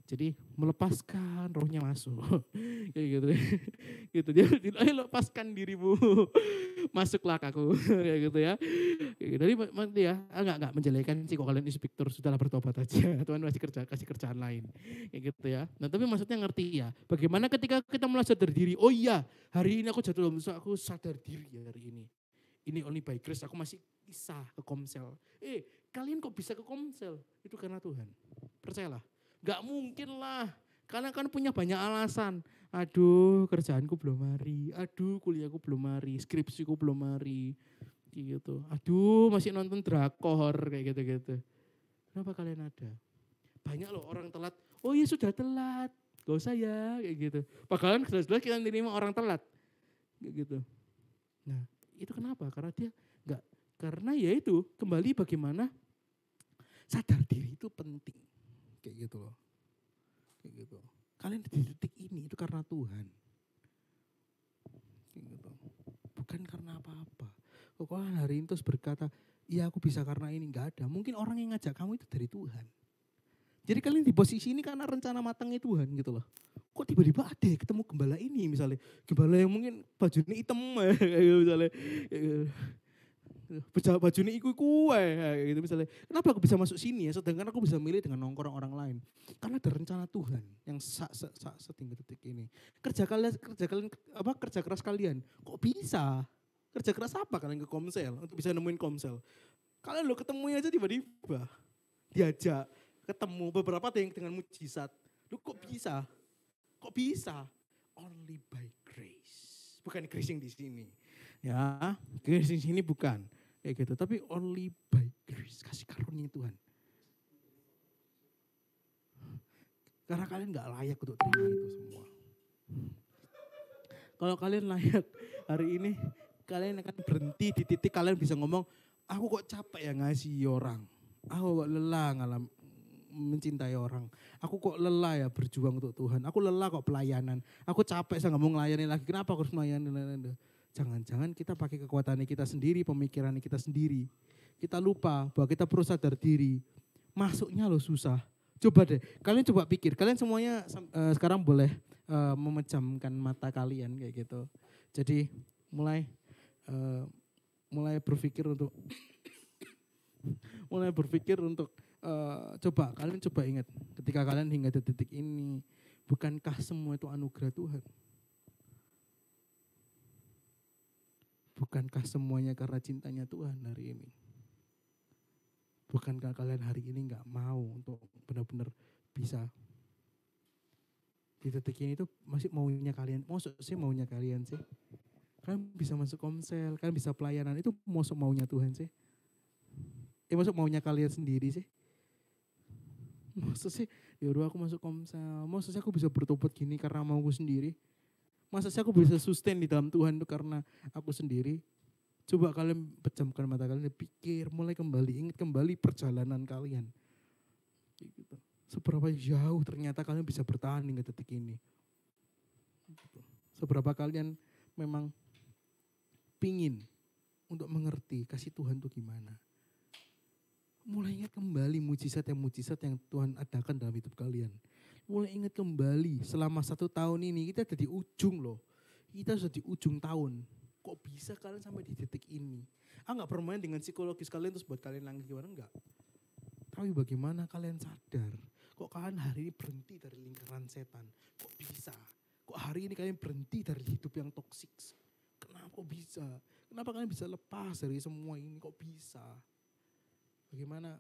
Jadi melepaskan rohnya masuk kayak gitu. Gitu dia ayo lepaskan dirimu. Masuklah aku kayak gitu ya. Kayak gitu. Jadi ya enggak menjelekan sih kok kalian inspektur sudahlah bertobat aja. Tuhan masih kasih kerjaan lain. Kayak gitu ya. Nah, tapi maksudnya ngerti ya. Bagaimana ketika kita mulai sadar diri, oh iya, hari ini aku jatuh dalam dosa, aku sadar diri hari ini. Ini only by grace, aku masih bisa ke Komsel. Kalian kok bisa ke Komsel? Itu karena Tuhan. Percayalah. Gak mungkin lah. Kalian kan punya banyak alasan. Aduh kerjaanku belum hari. Aduh kuliahku belum hari. Skripsiku belum hari. Gitu. Aduh masih nonton drakor. Kayak gitu-gitu. Kenapa kalian ada? Banyak loh orang telat. Oh iya sudah telat. Gak usah ya. Kayak gitu. Padahal jelas-jelas kita nerima orang telat. Kayak gitu. Nah. Itu kenapa? Karena dia enggak, karena ya itu kembali bagaimana sadar diri itu penting. Kayak gitu loh. Kayak gitu. Kalian di titik ini itu karena Tuhan. Kayak gitu. Bukan karena apa-apa. Kok hari ini terus berkata, iya aku bisa karena ini, enggak ada. Mungkin orang yang ngajak kamu itu dari Tuhan. Jadi kalian di posisi ini karena rencana matangnya Tuhan gitu loh. Kok tiba-tiba ada ketemu gembala ini misalnya. Gembala yang mungkin bajunya hitam misalnya. Bajunya iku-iku gitu misalnya. Kenapa aku bisa masuk sini ya sedangkan aku bisa milih dengan nongkrong orang lain. Karena ada rencana Tuhan yang setinggi detik ini. Kerja keras kalian. Kok bisa? Kerja keras apa kalian ke Komsel untuk bisa nemuin Komsel? Kalian lo ketemunya aja tiba-tiba. Diajak ketemu beberapa yang dengan mujizat. Lu kok bisa? Kok bisa? Only by grace. Bukan grace yang di sini. Ya, grace di sini bukan. Kayak gitu. Tapi only by grace. Kasih karunia Tuhan. Karena kalian gak layak untuk terima itu semua. Kalau kalian layak hari ini, kalian akan berhenti di titik kalian bisa ngomong, aku kok capek ya ngasih orang. Aku kok lelah mencintai orang. Aku kok lelah ya berjuang untuk Tuhan. Aku lelah kok pelayanan. Aku capek saya nggak mau melayani lagi. Kenapa aku harus melayani? Jangan-jangan kita pakai kekuatannya kita sendiri, pemikirannya kita sendiri. Kita lupa bahwa kita perlu sadar diri. Masuknya loh susah. Coba deh, kalian coba pikir. Kalian semuanya sekarang boleh memejamkan mata kalian kayak gitu. Jadi mulai berpikir untuk kalian coba ingat ketika kalian hingga detik ini, bukankah semua itu anugerah Tuhan? Bukankah semuanya karena cintanya Tuhan hari ini? Bukankah kalian hari ini nggak mau untuk benar-benar bisa di detik ini tuh masih maunya kalian? Maksud sih maunya kalian sih? Kalian bisa masuk komsel, kalian bisa pelayanan, itu maksud maunya Tuhan sih? Maksud maunya kalian sendiri sih? Maksud sih, yaudah aku masuk komsel, maksud sih aku bisa bertobat gini karena mauku sendiri? Masa sih aku bisa sustain di dalam Tuhan itu karena aku sendiri? Coba kalian pejamkan mata kalian, pikir, mulai kembali, ingat kembali perjalanan kalian. Gitu. Seberapa jauh ternyata kalian bisa bertahan hingga detik ini. Gitu. Seberapa kalian memang pingin untuk mengerti kasih Tuhan itu gimana. Mulai ingat kembali mujizat yang Tuhan adakan dalam hidup kalian. Mulai ingat kembali selama 1 tahun ini kita ada di ujung loh. Kita sudah di ujung tahun. Kok bisa kalian sampai di detik ini? Nggak bermain dengan psikologis kalian terus buat kalian nangis gimana, enggak. Tapi bagaimana kalian sadar? Kok kalian hari ini berhenti dari lingkaran setan? Kok bisa? Kok hari ini kalian berhenti dari hidup yang toksik? Kenapa kok bisa? Kenapa kalian bisa lepas dari semua ini? Kok bisa? Bagaimana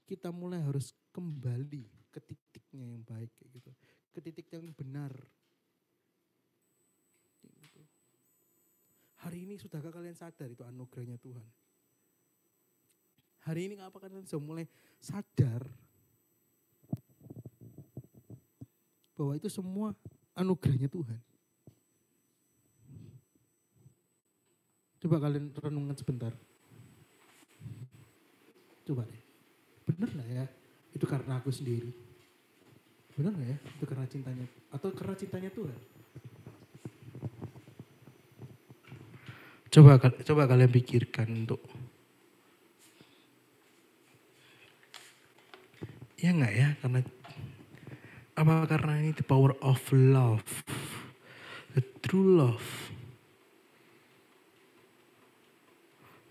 kita mulai harus kembali ke titiknya yang baik kayak gitu. Ke titik yang benar. Gitu. Hari ini sudahkah kalian sadar itu anugerahnya Tuhan? Hari ini apakah kalian sudah mulai sadar bahwa itu semua anugerahnya Tuhan? Coba kalian renungkan sebentar. Coba deh. Benar gak ya? Itu karena aku sendiri. Benar gak ya? Itu karena cintanya. Atau karena cintanya Tuhan? Coba kalian pikirkan untuk. Ya gak ya? Karena ini the power of love. The true love.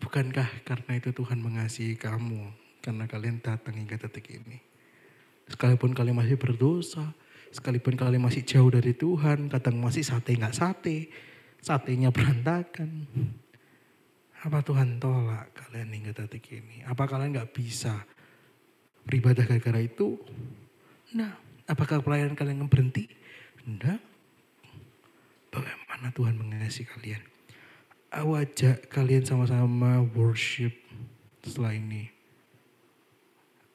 Bukankah karena itu Tuhan mengasihi kamu? Karena kalian datang hingga detik ini. Sekalipun kalian masih berdosa, sekalipun kalian masih jauh dari Tuhan, kadang masih sate nggak sate, satenya berantakan. Apa Tuhan tolak kalian hingga detik ini? Apa kalian nggak bisa beribadah gara-gara itu? Nah, apakah pelayanan kalian berhenti? Enggak. Bagaimana Tuhan mengasihi kalian? Aku ajak kalian sama-sama worship setelah ini.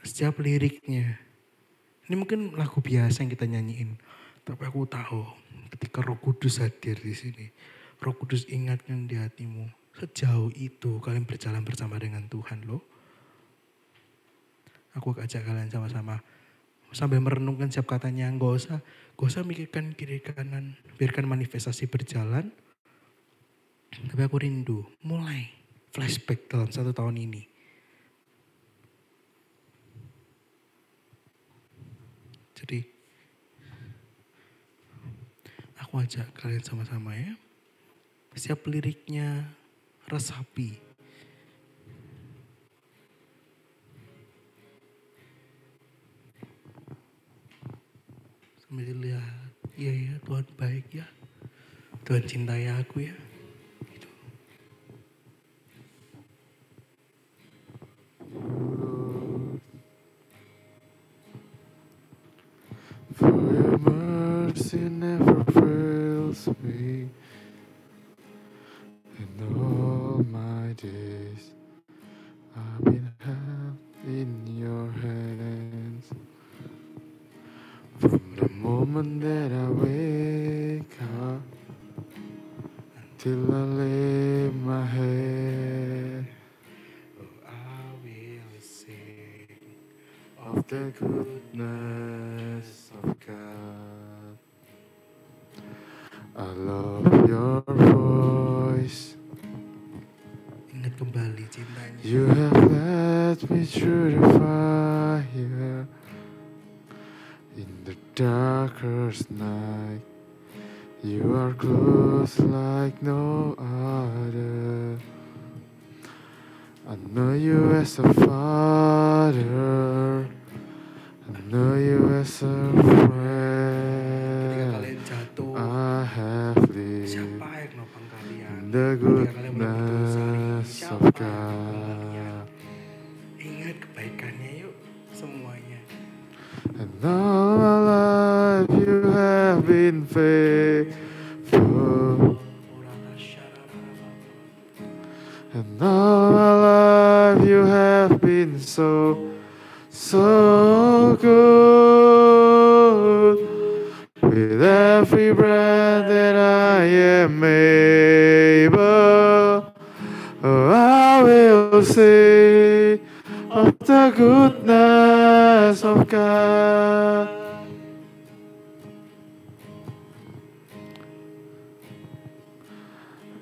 Setiap liriknya. Ini mungkin lagu biasa yang kita nyanyiin. Tapi aku tahu ketika Roh Kudus hadir di sini. Roh Kudus ingatkan di hatimu. Sejauh itu kalian berjalan bersama dengan Tuhan loh. Aku ajak kalian sama-sama. Sambil merenungkan setiap katanya. Gak usah mikirkan kiri kanan. Biarkan manifestasi berjalan. Tapi aku rindu mulai flashback dalam 1 tahun ini. Jadi aku ajak kalian sama-sama ya. Setiap liriknya resapi. Sambil lihat, iya ya Tuhan baik ya. Tuhan cintai aku ya. For your mercy never fails me. In all my days, I've been held in your hands. From the moment that I wake up till I lay my head, I will sing of the goodness of God. I love your voice. Ingat kembali cintanya. You have led me through the fire in the darkest night. You are close like no other. I know you as a father. I know you as a Ketika friend. kalian jatuh, I have lived siapa yang nopang kalian? the Ketika kalian berdoa, saling goodness of siapa yang God. ingat kebaikannya yuk semuanya. And all my life you have been faithful. And all my life you have been so, so good. With every breath that I am able, oh, I will sing of the goodness of God.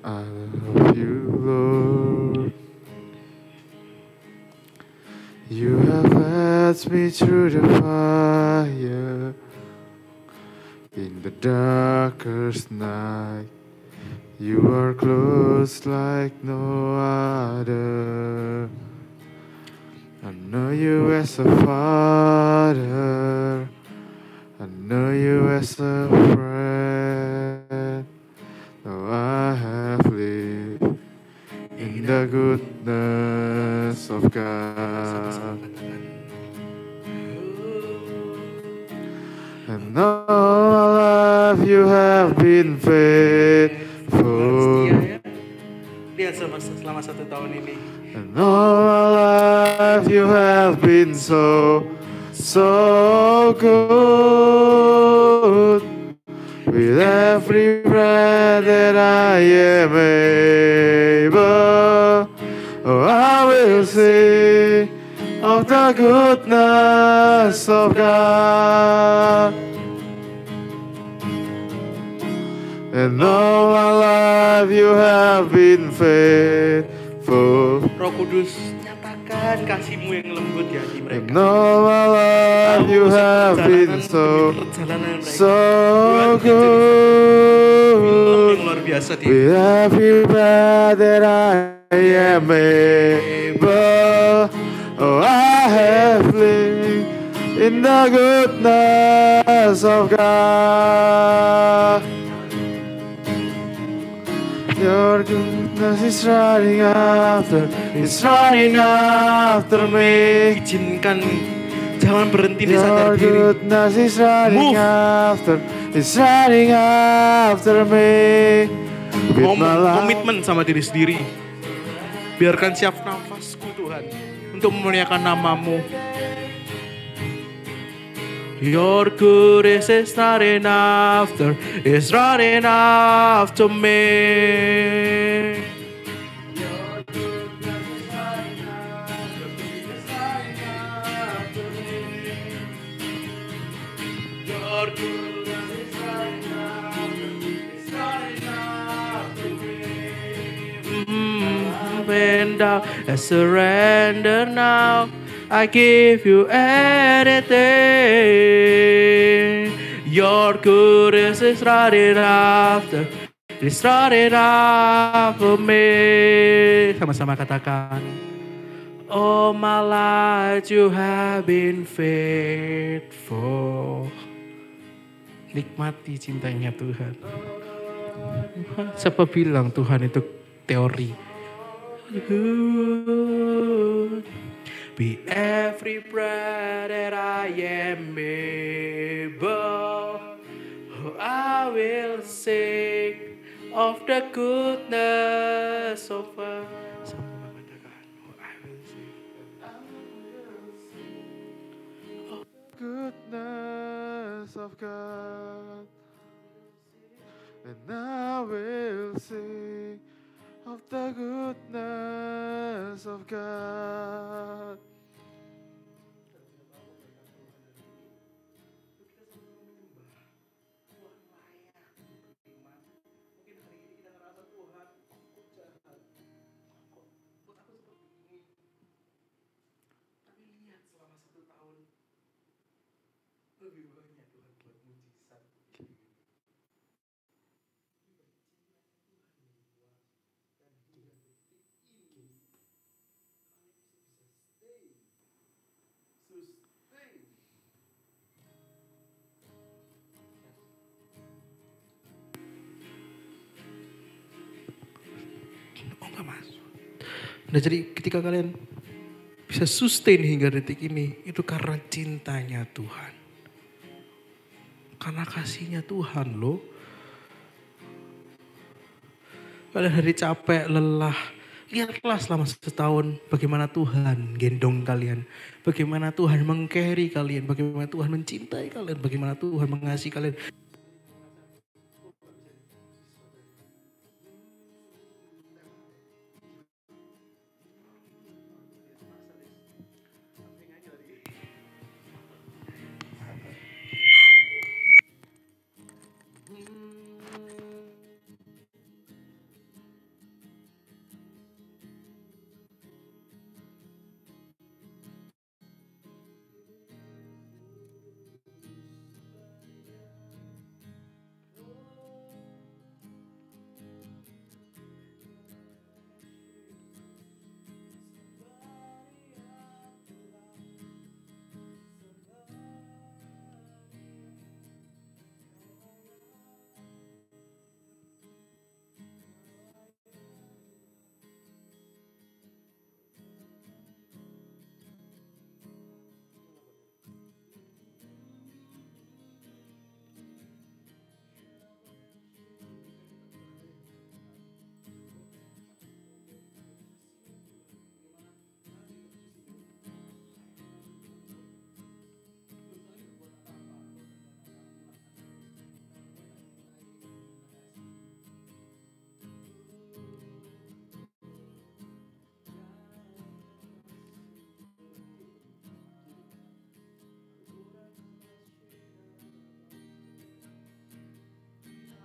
I love you, Lord. You have led me through the fire in the darkest night. You are close like no other. I know you as a father. I know you as a friend. Now I have lived in the goodness of God. And all my life you have been faithful. Lihat selama 1 tahun ini. And all my life you have been so, so good. With every breath that I am able, oh, I will sing of the goodness of God. And all my life you have been faithful. Roh Kudus, nyatakan kasih-Mu yang lembut di hati mereka. And all my life you have been so, so good. Yang luar biasa di With every breath that I am able, oh, I have lived in the goodness of God. Your goodness is running after, it's running after me. Izinkan, jangan berhenti di Your sadar diri. goodness is running Move. after, it's running after me. With my life. Komitmen sama diri sendiri. Biarkan siap nafasku Tuhan untuk memuliakan nama-Mu. Your goodness is running after, is running after me. Your goodness is running after, is running after me. Your goodness is running after, is running after me. And I surrender now. I give you anything. Your goodness is running after, it's running after me. Sama-sama katakan. All my life you have been faithful. Nikmati cintanya Tuhan. Siapa bilang Tuhan itu teori? Be every breath that I am able, oh, I will sing of the goodness of God. Sama katakan, oh, I will sing of the goodness of God, and I will sing of the goodness of God. Nah, jadi ketika kalian bisa sustain hingga detik ini, itu karena cintanya Tuhan. Karena kasihnya Tuhan loh. Kalian hari capek, lelah, lihatlah selama setahun bagaimana Tuhan gendong kalian. Bagaimana Tuhan meng-carry kalian. Bagaimana Tuhan mencintai kalian. Bagaimana Tuhan mengasihi kalian.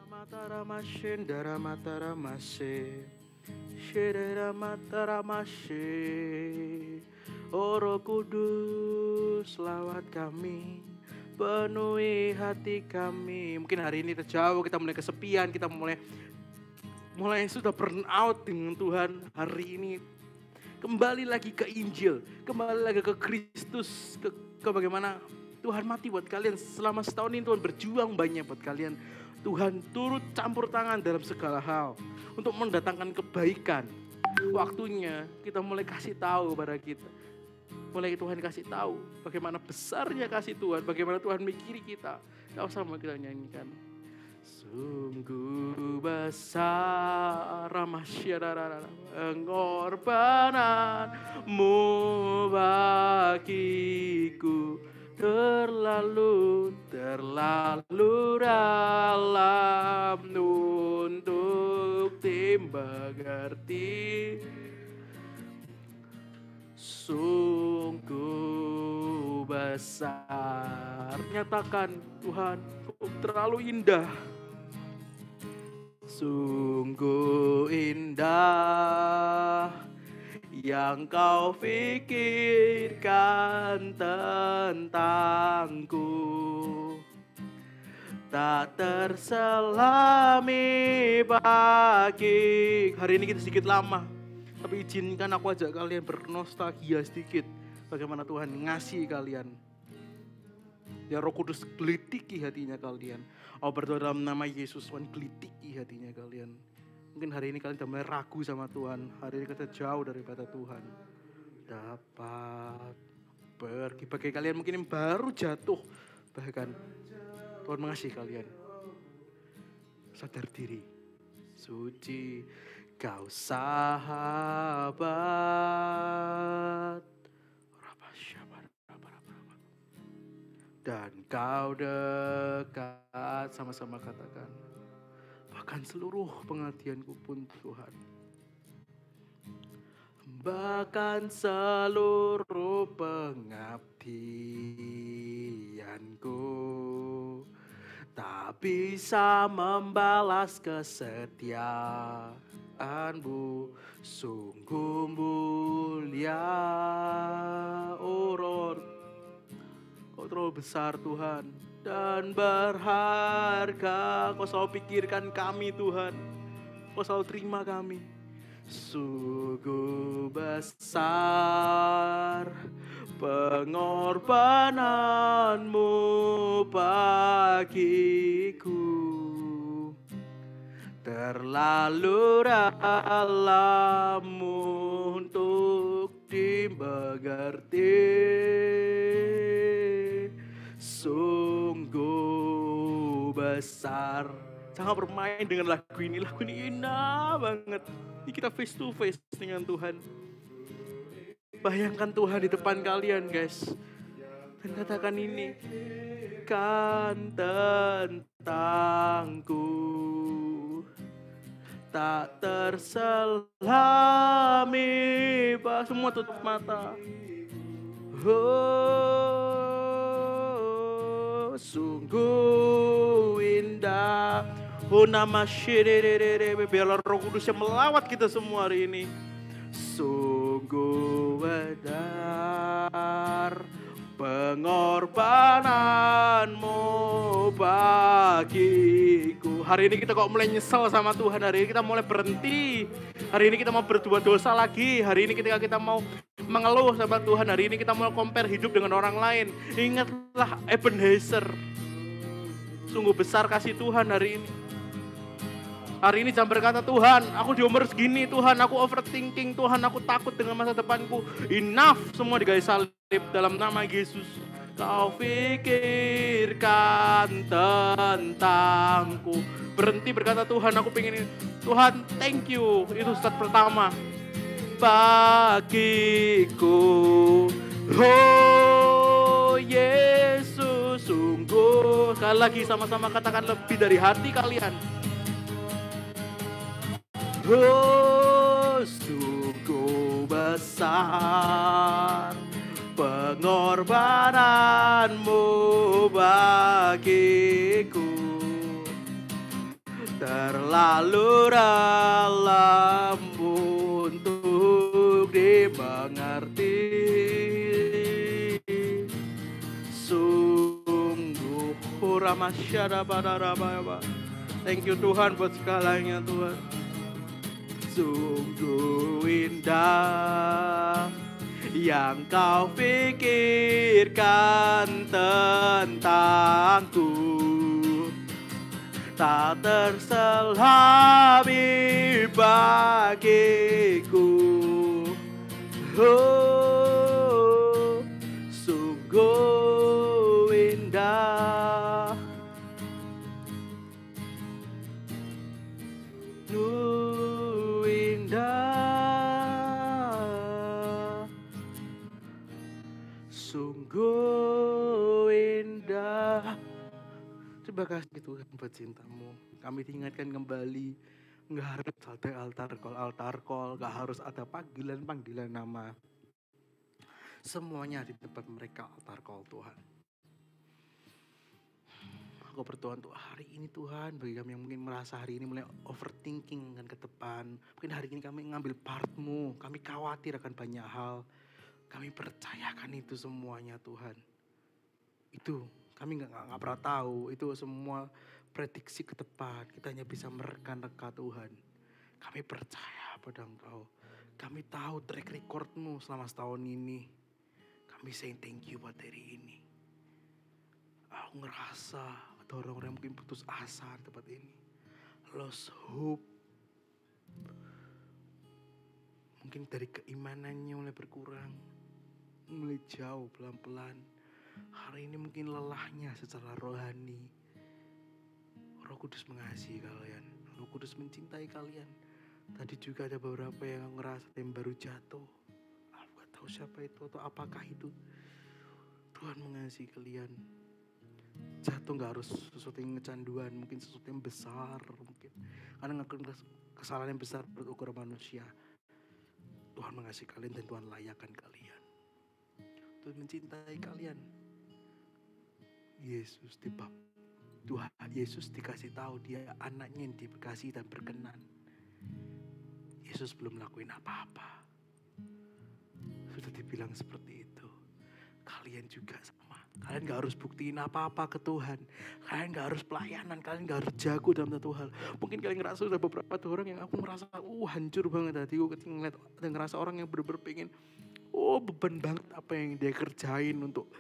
Mataramashin daramataramase Shederamataramashe Roh Kudus lawat kami, penuhi hati kami. Mungkin hari ini terjauh, kita mulai kesepian, kita mulai sudah burn out dengan Tuhan. Hari ini kembali lagi ke Injil, kembali lagi ke Kristus, ke bagaimana Tuhan mati buat kalian. Selama setahun ini Tuhan berjuang banyak buat kalian. Tuhan turut campur tangan dalam segala hal untuk mendatangkan kebaikan. Waktunya kita mulai kasih tahu pada kita. Mulai Tuhan kasih tahu bagaimana besarnya kasih Tuhan, bagaimana Tuhan mikiri kita. Sama kita nyanyikan. Sungguh besar pengorbananmu bagiku, terlalu dalam untuk timbang arti. Sungguh besar, nyatakan Tuhan, terlalu indah. Sungguh indah yang kau pikirkan tentangku, tak terselami bagi. Hari ini kita sedikit lama, tapi izinkan aku ajak kalian bernostalgia sedikit bagaimana Tuhan ngasih kalian. Ya Roh Kudus gelitiki hatinya kalian. Oh, berdoa dalam nama Yesus, Tuhan gelitiki hatinya kalian. Mungkin hari ini kalian sudah mulai ragu sama Tuhan. Hari ini kita jauh daripada Tuhan. Dapat pergi. Bagi kalian mungkin yang baru jatuh, bahkan Tuhan mengasihi kalian. Sadar diri. Suci kau sahabat, dan kau dekat, sama-sama katakan, bahkan seluruh pengabdianku pun Tuhan, bahkan seluruh pengabdianku tak bisa membalas kesetiaanmu. Sungguh mulia, oh Lord, Kau terlalu besar Tuhan, dan berharga. Kau selalu pikirkan kami Tuhan, Kau selalu terima kami. Sungguh besar pengorbananmu bagiku, terlalu dalam untuk dimengerti. Sungguh besar. Jangan bermain dengan lagu ini indah banget. Ini kita face to face dengan Tuhan. Bayangkan Tuhan di depan kalian guys. Dan katakan ini. Kan tentangku tak terselami. Semua tutup mata. Oh, sungguh indah. Oh, nama syiriri. Biarlah Roh Kudus yang melawat kita semua hari ini. Sungguh benar pengorbananmu bagiku. Hari ini kita kok mulai nyesel sama Tuhan. Hari ini kita mulai berhenti. Hari ini kita mau berbuat dosa lagi. Hari ini ketika kita mau mengeluh sama Tuhan. Hari ini kita mau compare hidup dengan orang lain. Ingatlah Ebenezer. Sungguh besar kasih Tuhan hari ini. Hari ini jangan berkata, Tuhan, aku di umur segini, Tuhan, aku overthinking, Tuhan, aku takut dengan masa depanku. Enough, semua digaris salib dalam nama Yesus. Kau pikirkan tentangku. Berhenti berkata, Tuhan, aku pengen ini. Tuhan, thank you. Itu start pertama. Bagiku. Oh, Yesus, sungguh. Sekali lagi sama-sama katakan lebih dari hati kalian. Oh, sungguh besar pengorbananmu bagiku, terlalu dalam untuk dimengerti. Sungguh thank you Tuhan buat segalanya Tuhan. Sungguh indah yang kau pikirkan tentangku, tak terselami bagiku. Oh, sungguh indah. Sungguh indah. Terima kasih Tuhan buat cintamu. Kami diingatkan kembali, nggak harus ada altar call, nggak harus ada panggilan nama. Semuanya di tempat mereka altar call Tuhan. Aku berdoa untuk hari ini Tuhan, bagi kami yang mungkin merasa hari ini mulai overthinking kan ke depan. Mungkin hari ini kami ngambil part-Mu, kami khawatir akan banyak hal. Kami percayakan itu semuanya Tuhan. Itu kami nggak pernah tahu. Itu semua prediksi ke depan. Kita hanya bisa mereka-reka Tuhan. Kami percaya pada Engkau. Kami tahu track record-Mu selama setahun ini. Kami saying thank you buat hari ini. Aku ngerasa ada orang-orang yang mungkin putus asa di tempat ini. Lost hope. Mungkin dari keimanannya mulai berkurang. Mulai jauh pelan-pelan. Hari ini mungkin lelahnya secara rohani. Roh Kudus mengasihi kalian. Roh Kudus mencintai kalian. Tadi juga ada beberapa yang ngerasa yang baru jatuh. Aku gak tahu siapa itu atau apakah itu. Tuhan mengasihi kalian. Jatuh gak harus sesuatu yang kecanduan. Mungkin sesuatu yang besar. Mungkin karena ngelakuin kesalahan yang besar menurut ukuran manusia. Tuhan mengasihi kalian dan Tuhan layakkan kalian. Tuhan mencintai kalian. Yesus Tuhan Yesus dikasih tahu dia anaknya yang dikasih dan berkenan. Yesus belum lakuin apa-apa. Sudah dibilang seperti itu. Kalian juga sama. Kalian gak harus buktiin apa-apa ke Tuhan. Kalian gak harus pelayanan. Kalian gak harus jago dalam satu hal. Mungkin kalian ngerasa sudah beberapa orang yang aku merasa hancur banget hatiku ketika ngeliat dan ngerasa orang yang bener-bener pengen beban banget apa yang dia kerjain untuk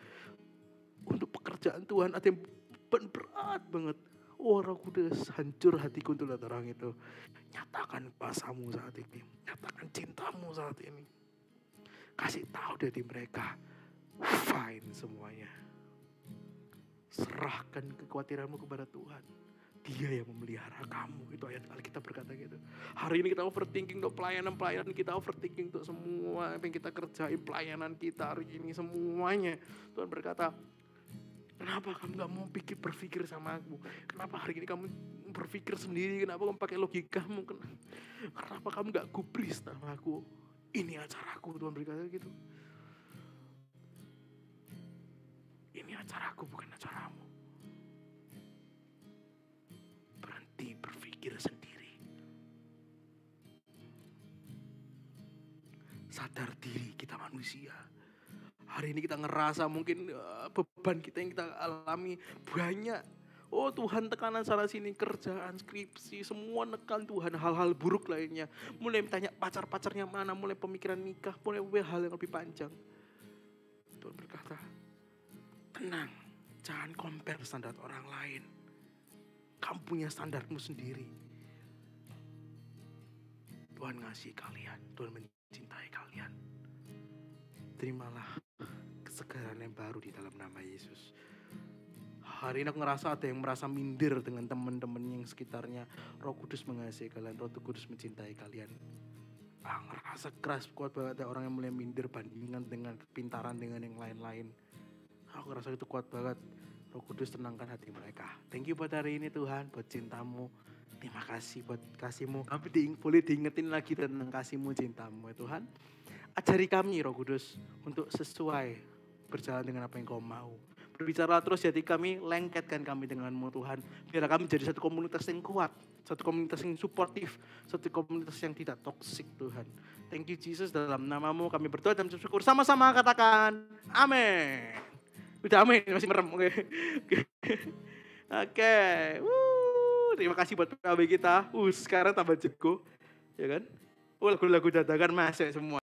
pekerjaan Tuhan. Ada yang beban berat banget. Roh Kudus hancur hatiku untuk lihat orang itu. Nyatakan kuasamu saat ini. Nyatakan cintamu saat ini. Kasih tahu dari mereka. Fine semuanya. Serahkan kekhawatiranmu kepada Tuhan. Dia yang memelihara kamu. Itu ayat Alkitab berkata gitu. Hari ini kita overthinking untuk pelayanan kita, overthinking untuk semua apa yang kita kerjain, pelayanan kita hari ini semuanya. Tuhan berkata, kenapa kamu gak mau berpikir sama aku? Kenapa hari ini kamu berpikir sendiri? Kenapa kamu pakai logikamu? Kenapa kamu gak gubris sama aku? Ini acaraku, Tuhan berkata gitu. Ini acaraku, bukan acaramu. Berhenti berpikir sendiri. Sadar diri kita manusia. Hari ini kita ngerasa mungkin beban kita yang kita alami banyak. Oh Tuhan, tekanan sana sini, kerjaan, skripsi, semua nekan Tuhan, hal-hal buruk lainnya. Mulai tanya pacar-pacarnya mana, mulai pemikiran nikah, mulai hal yang lebih panjang. Tuhan berkata, tenang, jangan compare standar orang lain. Kamu punya standarmu sendiri. Tuhan ngasih kalian, Tuhan mencintai kalian. Terimalah kesegaran yang baru di dalam nama Yesus. Hari ini aku ngerasa ada yang merasa minder dengan teman-teman yang sekitarnya. Roh Kudus mengasihi kalian, Roh Kudus mencintai kalian. Ngerasa keras, kuat banget ada orang yang mulai minder bandingan dengan kepintaran dengan yang lain-lain. Aku ngerasa itu kuat banget. Roh Kudus tenangkan hati mereka. Thank you buat hari ini Tuhan, buat cintamu. Terima kasih buat kasihmu. Tapi boleh diingetin lagi tentang kasihmu, cintamu ya Tuhan. Ajari kami Roh Kudus untuk sesuai berjalan dengan apa yang Kau mau. Berbicara terus hati kami, lengketkan kami denganmu Tuhan. Biar kami jadi satu komunitas yang kuat, satu komunitas yang suportif, satu komunitas yang tidak toksik Tuhan. Thank you Jesus, dalam namamu kami berdoa dan bersyukur. Sama-sama katakan amin. Udah amin, masih merem. Oke. Terima kasih buat PAB kita. Sekarang tambah jago, ya kan? Lagu-lagu dadakan masuk semua.